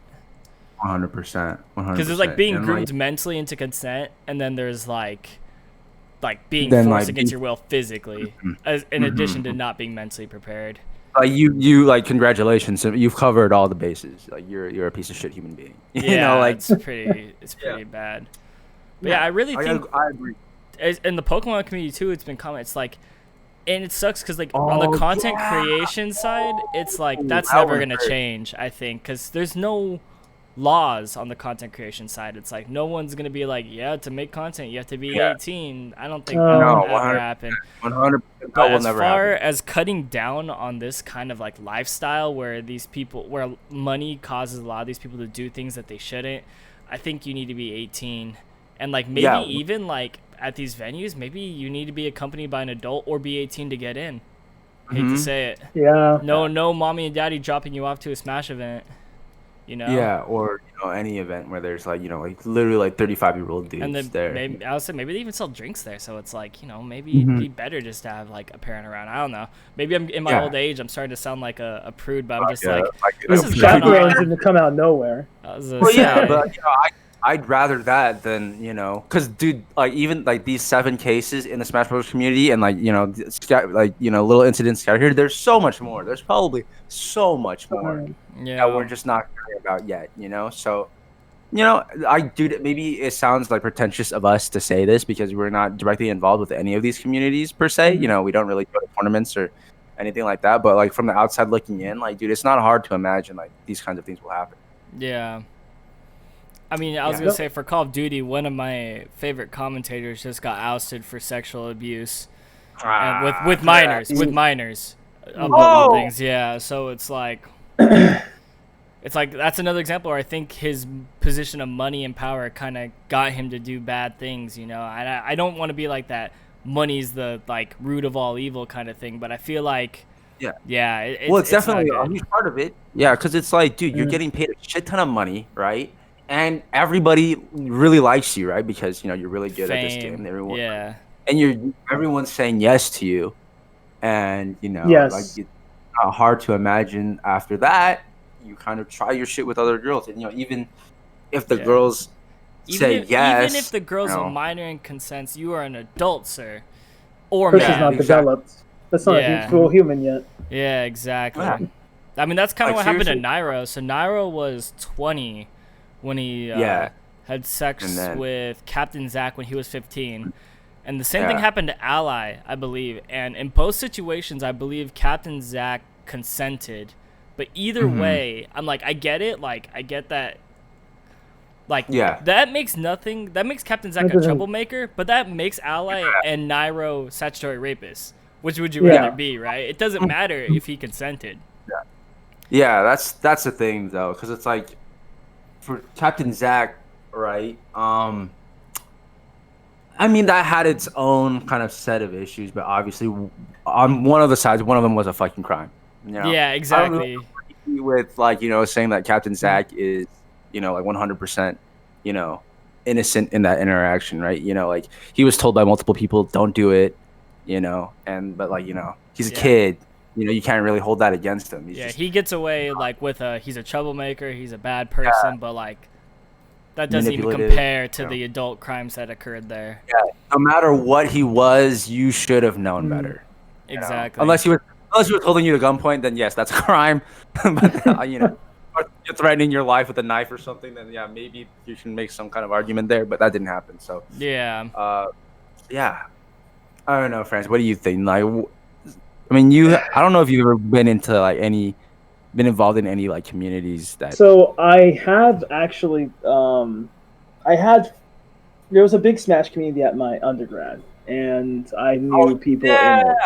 100%. Because there's like being groomed mentally into consent, and then there's like being forced against your will physically, in addition to not being mentally prepared. You like, congratulations, you've covered all the bases. Like, you're a piece of shit human being. Yeah, it's pretty bad. But yeah, I really think I agree. In the Pokemon community too, it's been common. It's like, and it sucks because like on the content creation side, it's like that's never gonna change, I think, because there's no laws on the content creation side. It's like, no one's gonna be like, to make content you have to be 18. I don't think that will ever happen. 100%. But as far as cutting down on this kind of like lifestyle where money causes a lot of these people to do things that they shouldn't, I think you need to be 18. And like, maybe even like at these venues, maybe you need to be accompanied by an adult or be 18 to get in. Hate to say it. Yeah. No mommy and daddy dropping you off to a Smash event. Yeah, or any event where there's like literally like 35-year-old dudes and then there. Maybe they even sell drinks there, so it's like, maybe it'd be better just to have like a parent around. I don't know. Maybe I'm in my old age, I'm starting to sound like a prude, but I'm just this is chaperones to come out of nowhere. But I'd rather that than because dude, like, even like these 7 cases in the Smash Bros community, and like little incidents scattered here. There's so much more. There's probably so much more that we're just not hearing about yet. So maybe it sounds like pretentious of us to say this because we're not directly involved with any of these communities per se. We don't really go to tournaments or anything like that. But like from the outside looking in, like, dude, it's not hard to imagine like these kinds of things will happen. Yeah. I mean, I was Yeah. gonna say for Call of Duty, one of my favorite commentators just got ousted for sexual abuse, and with minors, of all things. Yeah, so it's like that's another example where I think his position of money and power kind of got him to do bad things. You know, I don't want to be like that. Money's the like root of all evil kind of thing, but I feel like yeah. It's definitely not a good. huge part of it. Yeah, because it's like, dude, you're getting paid a shit ton of money, right? And everybody really likes you, right? Because you know you're really good at this game. Everyone, and everyone's saying yes to you, and you know, Yes. like it's not hard to imagine after that you kind of try your shit with other girls, and you know, even if the girls say yes, even if the girl's you know, a minor and consents, you are an adult, sir, or Person's man. not developed. That's not a full human yet. Yeah, exactly. Yeah. I mean, that's kind of Like, what happened to seriously. Nairo. So Nairo was 20 when he had sex with Captain Zach when he was 15. And the same thing happened to Ally, I believe. And in both situations, I believe Captain Zach consented. But either way, I'm like, I get it. Like, I get that. Like, that makes Captain Zach a troublemaker, but that makes Ally and Nairo statutory rapists. Which would you rather be, right? It doesn't matter if he consented. Yeah, that's the thing though, because it's like for Captain Zach, right? I mean that had its own kind of set of issues, but obviously on one of the sides, one of them was a fucking crime. You know? Yeah, exactly. I don't know, with like, you know, saying that Captain Zach is, you know, like 100%, you know, innocent in that interaction, right? You know, like he was told by multiple people, don't do it, you know, but like, you know, he's a kid. You know, you can't really hold that against him. He gets away like with he's a troublemaker, he's a bad person, but like that doesn't even compare to the adult crimes that occurred there. Yeah, no matter what he was, you should have known better. Exactly. Know? Unless he was holding you to gunpoint, then yes, that's a crime. But you know, or you're threatening your life with a knife or something, then yeah, maybe you can make some kind of argument there. But that didn't happen. So yeah. I don't know, friends. What do you think? Like, I mean, I don't know if you've ever been involved in any like communities that. So I have actually, there was a big Smash community at my undergrad, and I knew people in it.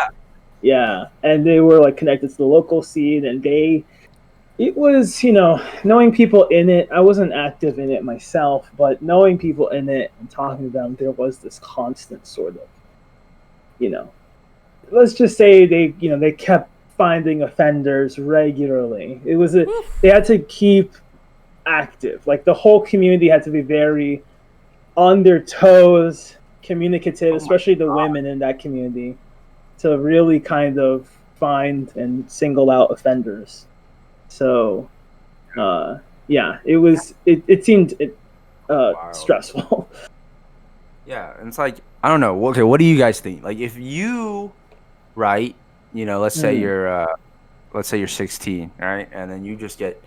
Yeah, and they were like connected to the local scene, and it was, you know, knowing people in it. I wasn't active in it myself, but knowing people in it and talking to them, there was this constant sort of, you know, let's just say they kept finding offenders regularly. They had to keep active. Like the whole community had to be very on their toes, communicative, especially the women in that community, to really kind of find and single out offenders. So, it seemed stressful. Yeah, and it's like, I don't know. Okay, what do you guys think? Like, if you, right, you know, let's say you're 16, right, and then you get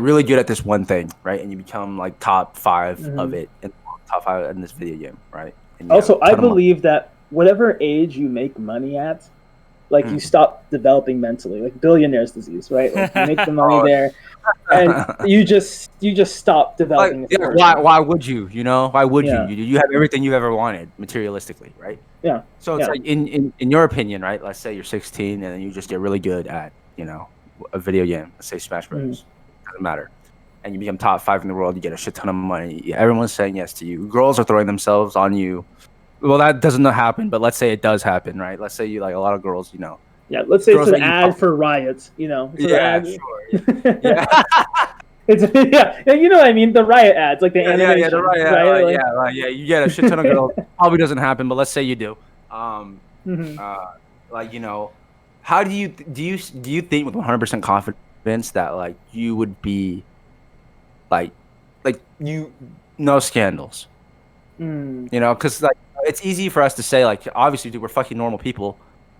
really good at this one thing, right, and you become like top 5 of it, in top 5 in this video game, right? And also, I believe that whatever age you make money at, like you stop developing mentally, like billionaire's disease, right? Like you make the money there, and you just stop developing. Like, why would you? You know, why would you? You have everything you ever wanted materialistically, right? Yeah. So it's like in your opinion, right? Let's say you're 16 and then you just get really good at, you know, a video game. Let's say Smash Bros. Doesn't matter, and you become top 5 in the world. You get a shit ton of money. Everyone's saying yes to you. Girls are throwing themselves on you. Well, that doesn't happen, but let's say it does happen, right? Let's say you like a lot of girls, you know. Yeah, let's say it's an ad for Riot, you know. Sure. Yeah. It's you know what I mean, the Riot ads, like the animation. Yeah, the Riot, you get a shit ton of girls. Probably doesn't happen, but let's say you do. Like, you know, how do you think with 100% confidence that like you would be like no scandals? You know, because like it's easy for us to say, like, obviously, dude, we're fucking normal people,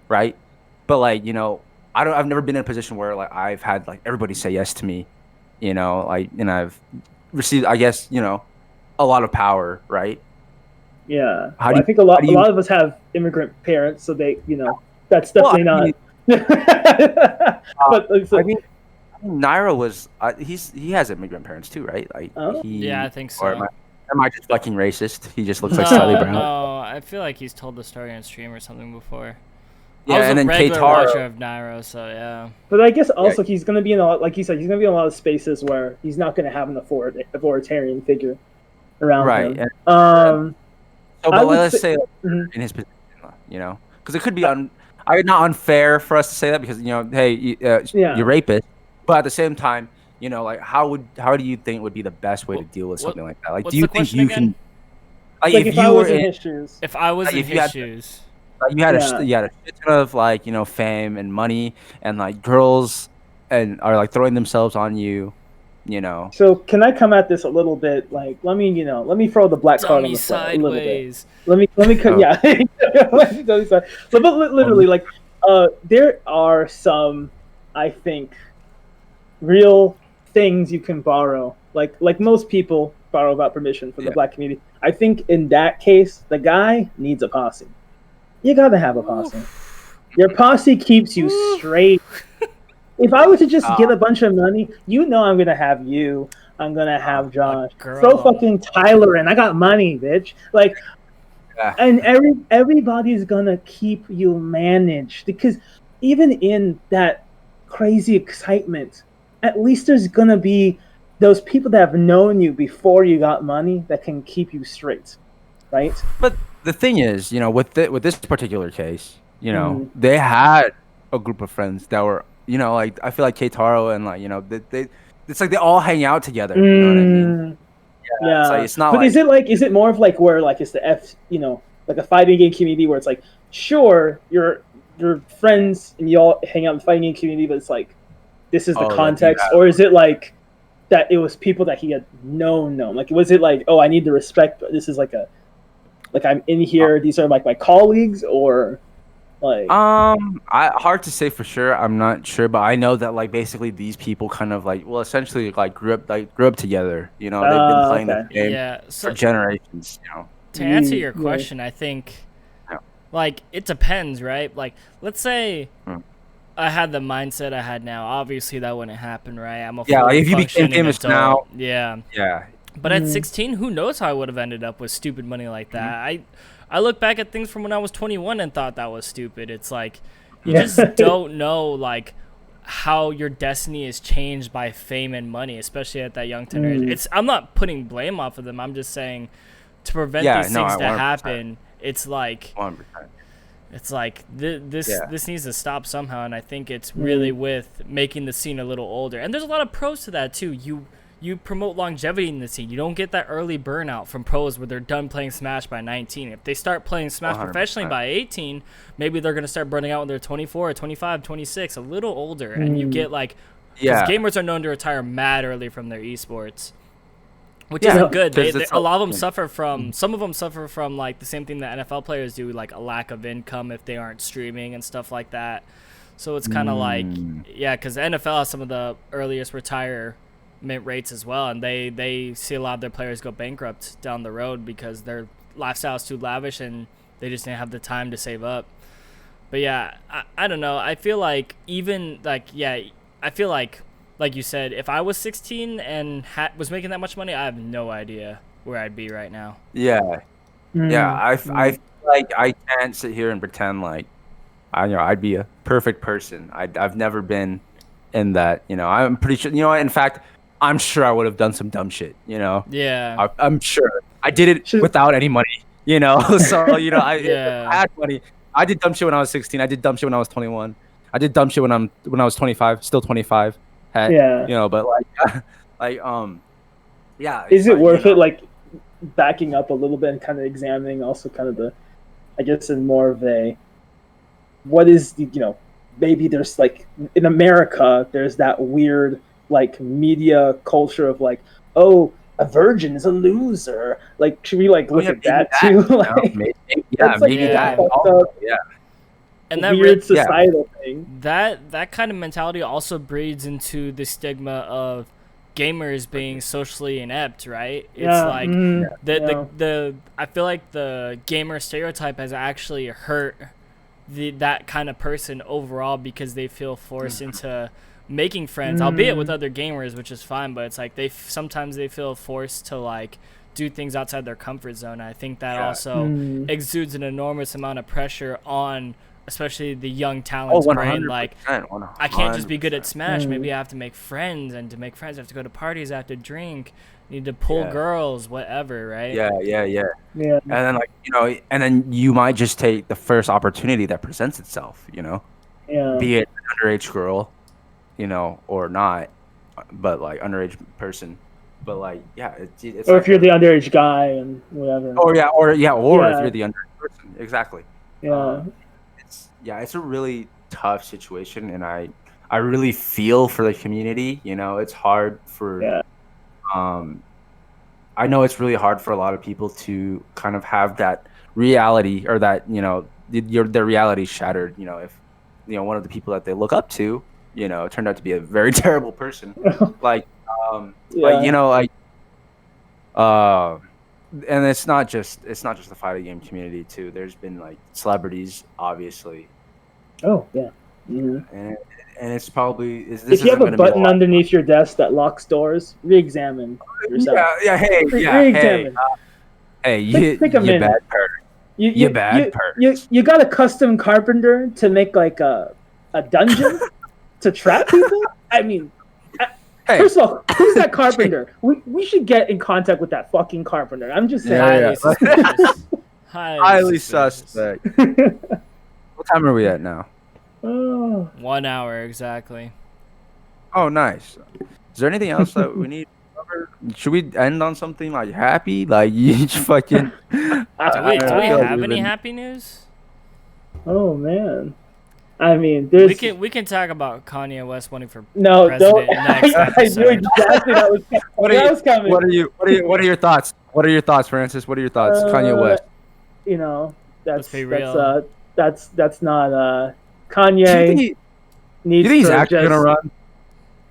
right? But like, you know, I've never been in a position where like I've had like everybody say yes to me, you know, like, and I've received, I guess, you know, a lot of power, right? Yeah, I think a lot of us have immigrant parents, so they, you know, that's definitely not But like, I mean, Nairo was he has immigrant parents too, right? Like oh, Yeah, I he think or so. am I just fucking racist? He just looks like slightly No, brown. no, I feel like he's told the story on stream or something before. I Yeah, was a and then regular watcher Keitaro. of Nairo, so yeah. but I guess Yeah, also he's gonna be in a lot, like you said, he's gonna be in a lot of spaces where he's not gonna have an authoritarian figure around right. him. And so, I but would let's say, say like, mhm. in his position, because it could be not unfair for us to say that because hey, you're Yeah. rapist, but at the same time, like how do you think would be the best way to deal with What something like that? Like, do what's you the think question you again? can, like, Like if if I you were was in in, his shoes. If I was like, in if you his had, shoes. like, Yeah. you had a shit ton of like fame and money and like girls and are like throwing themselves on you, you know. So can I come at this a little bit? Like, let me throw the black card on Dummy the front a little bit. sideways. Let me cut. Oh, Yeah. So, but literally, like, there are some, I think, real things you can borrow. Like most people borrow without permission from the yeah. black community. I think in that case, the guy needs a posse. You gotta have a posse. Your posse keeps you straight. If I were to just Uh, get a bunch of money, I'm gonna have you. I'm gonna have A Josh. Throw girl. fucking Tyler in. I got money, bitch. Like, yeah. and everybody's gonna keep you managed because even in that crazy excitement, at least there's gonna be those people that have known you before you got money that can keep you straight, right? But the thing is, with this particular case, Mm. they had a group of friends that were, like I feel like Keitaro and like, it's like they all hang out together. You know what I mean? Mm. Yeah, it's like Yeah, it's not but like is it more of like where like it's the like a fighting game community where it's like sure you're friends and you all hang out in the fighting game community, but it's like this is the like you context, or is it like that it was people that he had known? Like was it like, oh, I need the respect, but this is like I'm in have. here, these are like my colleagues, or like I hard to say for sure. I'm not sure, but I know that like basically these people kind of like essentially like grew up together. They've been playing okay. the game Yeah. for So generations. to answer Yeah, your yeah. question, I think Yeah. like it depends, right? Like let's say Mm. I had the mindset I had now. Obviously that wouldn't happen, right? I'm a Yeah, like fully if you became functioning famous adult. now, Yeah. yeah, But at 16, who knows how I would have ended up with stupid money like that? I look back at things from when I was 21 and thought that was stupid. It's like you Yeah. just don't know like how your destiny is changed by fame and money, especially at that young tender age. It's I'm not putting blame off of them. I'm just saying to prevent yeah. these No, things I to 100%, happen, it's like 100%. this Yeah. this needs to stop somehow, and I think it's really with making the scene a little older. And there's a lot of pros to that too. You promote longevity in the scene. You don't get that early burnout from pros where they're done playing Smash by 19. If they start playing Smash 100%. professionally by 18, maybe they're going to start burning out when they're 24 or 25, 26, a little older. And you get like, because Yeah, gamers are known to retire mad early from their esports, which Yeah, isn't good. 'cause it's A lot of them yeah. suffer from, some of them suffer from like the same thing that NFL players do, like a lack of income if they aren't streaming and stuff like that. So it's kind of like, yeah, because the NFL has some of the earliest retirement rates as well, and they see a lot of their players go bankrupt down the road because their lifestyle is too lavish and they just didn't have the time to save up. But yeah, I don't know. I feel like even like, yeah, I feel like you said, if I was 16 and was making that much money, I have no idea where I'd be right now. yeah, yeah. I feel like I can't sit here and pretend like I'd be a perfect person. I've never been in that. I'm pretty sure. In fact, I'm sure I would have done some dumb shit. Yeah. I'm sure I did it Should- without any money. So if I Yeah. had money. I did dumb shit when I was 16. I did dumb shit when I was 21. I did dumb shit when I was 25. Still 25. Yeah. But like, like yeah. Is It's it like, worth it? Like backing up a little bit and kind of examining also kind of the, I guess in more of a, what is the, maybe there's like in America there's that weird like media culture of like, oh, a virgin is a loser. Like should we like look yeah, at that maybe too? Like maybe, yeah, that's like maybe Yeah. that. fucked Also, up, yeah. And that weird yeah. societal thing. that kind of mentality also breeds into the stigma of gamers being socially inept, right? It's Yeah. like yeah. the I feel like the gamer stereotype has actually hurt that kind of person overall because they feel forced into making friends, albeit with other gamers, which is fine, but it's like sometimes they feel forced to like do things outside their comfort zone. I think that also exudes an enormous amount of pressure on especially the young talent's brain. Like, 100%. I can't just be good at Smash. Maybe I have to make friends, and to make friends I have to go to parties, I have to drink, need to pull girls, whatever, right? Yeah. Yeah. And then like, you know, and then you might just take the first opportunity that presents itself, you know, be it an underage girl, you know, or not, but like underage person. But like, yeah, it's Or like if you're the underage guy and whatever. or if you're the underage person, exactly. Yeah. It's a really tough situation, and I really feel for the community. You know, it's hard for I know it's really hard for a lot of people to kind of have that reality, or that, you know, their reality shattered. You know, if, you know, one of the people that they look up to, you know, turned out to be a very terrible person, like you know, like and it's not just the fighting game community too. There's been like celebrities, obviously. Oh yeah. Mm-hmm. And it's probably if you have a button underneath your desk that locks doors, re-examine yourself. Hey, re-examine. You bad person. You bad person. You got a custom carpenter to make like a dungeon to trap people? I mean, first of all, who's that carpenter? We should get in contact with that fucking carpenter. I'm just saying. Highly suspect. What time are we at now? 1 hour exactly. Oh, nice. Is there anything else that we need to cover? Should we end on something like happy? Like, you fucking... do we have any happy news? Oh man, I mean, we can talk about Kanye West wanting for president next episode. I knew exactly that was coming. What are your thoughts? What are your thoughts, Francis? What are your thoughts, Kanye West? You know, Let's be real. that's not Kanye. Do you think he's actually gonna run?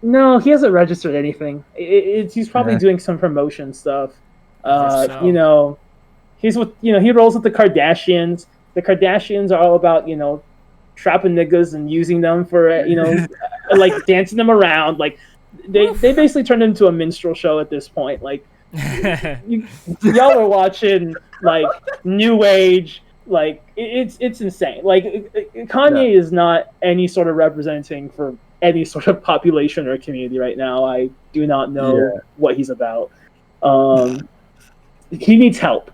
No, he hasn't registered anything. He's probably doing some promotion stuff. You know, he rolls with the Kardashians. The Kardashians are all about, you know, trapping niggas and using them for, you know, like dancing them around. Like they basically turned into a minstrel show at this point. Like y'all are watching like new age. Like it's insane. Like Kanye is not any sort of representing for any sort of population or community right now. I do not know what he's about. He needs help.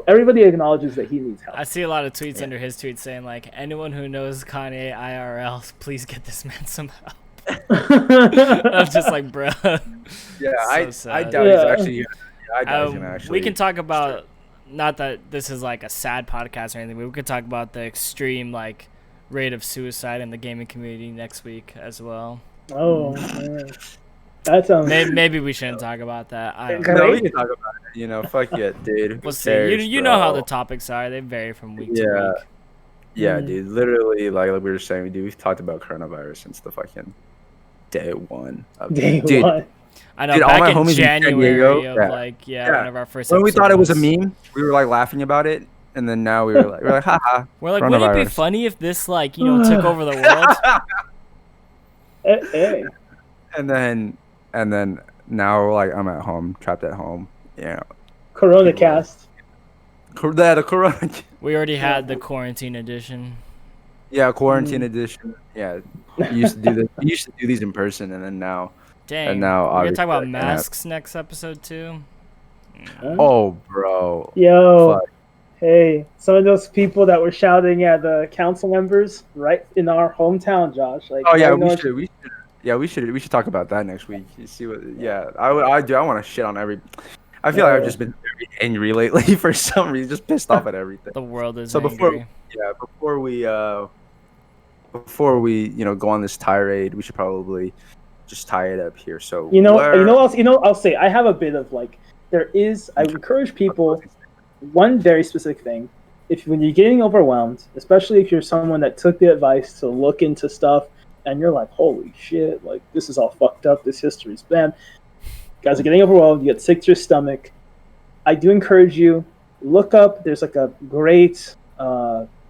Everybody acknowledges that he needs help. I see a lot of tweets under his tweets saying like, anyone who knows Kanye IRL, please get this man some help. I'm just like, bro. Yeah, so I doubt he's actually. I doubt he's gonna actually. We can talk about. Not that this is like a sad podcast or anything, but we could talk about the extreme like rate of suicide in the gaming community next week as well. Oh, man. That sounds. Maybe we shouldn't talk about that. I don't know. No, we can talk about it. You know, fuck it, dude. We'll see. You know how the topics are; they vary from week to week. Yeah, dude. Literally, like we were saying, we've talked about coronavirus since the fucking day one. Day one. I know, dude, back in January of like, one of our first when we thought it was a meme, we were like laughing about it, and then now we're like, haha. We're like, wouldn't it be funny if this like, you know, took over the world? Hey. And then now we're like, I'm at home, trapped at home. Yeah. Corona cast. The Corona. We already had the quarantine edition. Yeah, quarantine edition. Yeah, you used to do this. We used to do these in person, and then now. Dang. And now we're gonna talk about masks next episode too. Oh, bro. Yo. Fuck. Hey, some of those people that were shouting at the council members right in our hometown, Josh. Like, oh yeah, we should talk about that next week. You see what? Yeah, I want to shit on every. I feel like I've just been very angry lately for some reason, just pissed off at everything. The world is angry. Before we go on this tirade, we should probably just tie it up here. So I'll say I have a bit of like I encourage people one very specific thing. When you're getting overwhelmed, especially if you're someone that took the advice to look into stuff and you're like, holy shit, like this is all fucked up, this history's bad. Guys are getting overwhelmed, you get sick to your stomach. I do encourage you, look up, there's like a great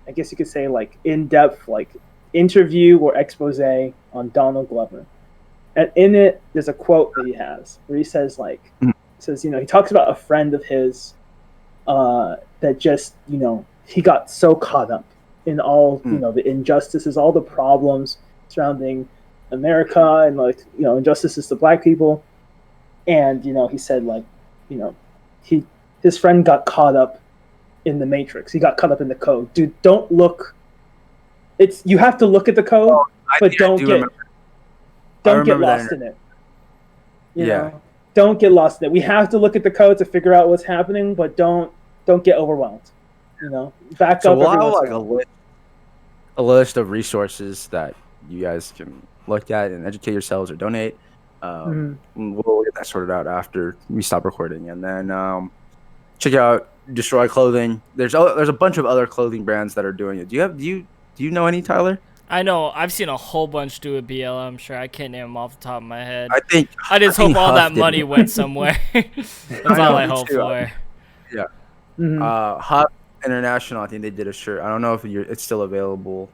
I guess you could say like in-depth like interview or expose on Donald Glover. And in it, there's a quote that he has where he says he talks about a friend of his that just he got so caught up in all the injustices, all the problems surrounding America, and injustices to Black people. And he said his friend got caught up in the matrix. He got caught up in the code. Dude, don't look. You have to look at the code, but don't get lost in it. You know? Don't get lost in it. We have to look at the code to figure out what's happening, but don't get overwhelmed. Back up. We'll have like a list of resources that you guys can look at and educate yourselves or donate. We'll get that sorted out after we stop recording, and then check out Destroy Clothing. There's a bunch of other clothing brands that are doing it. Do you know any, Tyler? I know. I've seen a whole bunch do a BLM. I'm sure I can't name them off the top of my head. I just hope all that money went somewhere. That's all I hope for. Yeah. Huff International, I think they did a shirt. I don't know if it's still available.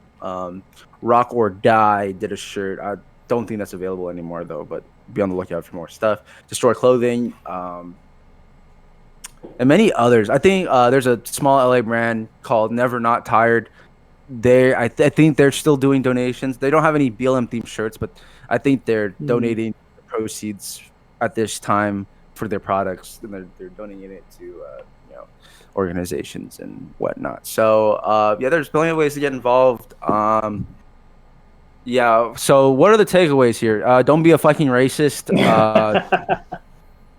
Rock or Die did a shirt. I don't think that's available anymore though, but be on the lookout for more stuff. Destroy Clothing, and many others. I think there's a small LA brand called Never Not Tired. I think they're still doing donations. They don't have any BLM themed shirts, but I think they're donating the proceeds at this time for their products, and they're donating it to organizations and whatnot. So there's plenty of ways to get involved. So what are the takeaways here? Don't be a fucking racist.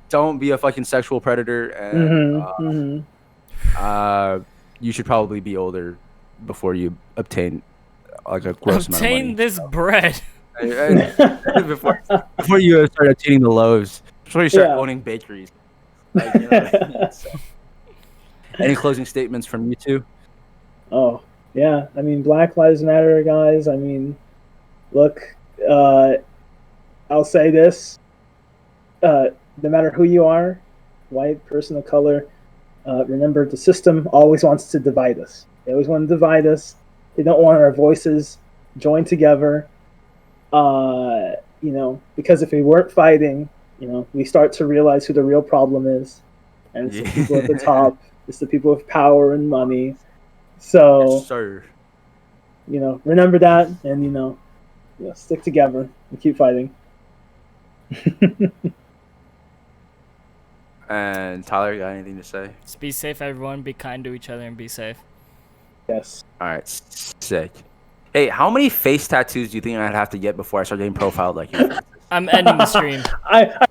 Don't be a fucking sexual predator, and you should probably be older before you obtain like a gross amount of money. Obtain this bread. before you start obtaining the loaves. Before you start owning bakeries. Any closing statements from you two? Oh, yeah. I mean, Black Lives Matter, guys. I mean, look, I'll say this. No matter who you are, white, person of color, remember the system always wants to divide us. They always want to divide us. They don't want our voices joined together. Because if we weren't fighting, we start to realize who the real problem is. And it's the people at the top. It's the people with power and money. So, yes, sir. Remember that, and stick together and keep fighting. And Tyler, you got anything to say? Just be safe, everyone. Be kind to each other and be safe. Yes. All right, sick. Hey, how many face tattoos do you think I'd have to get before I start getting profiled like you? I'm ending the stream. I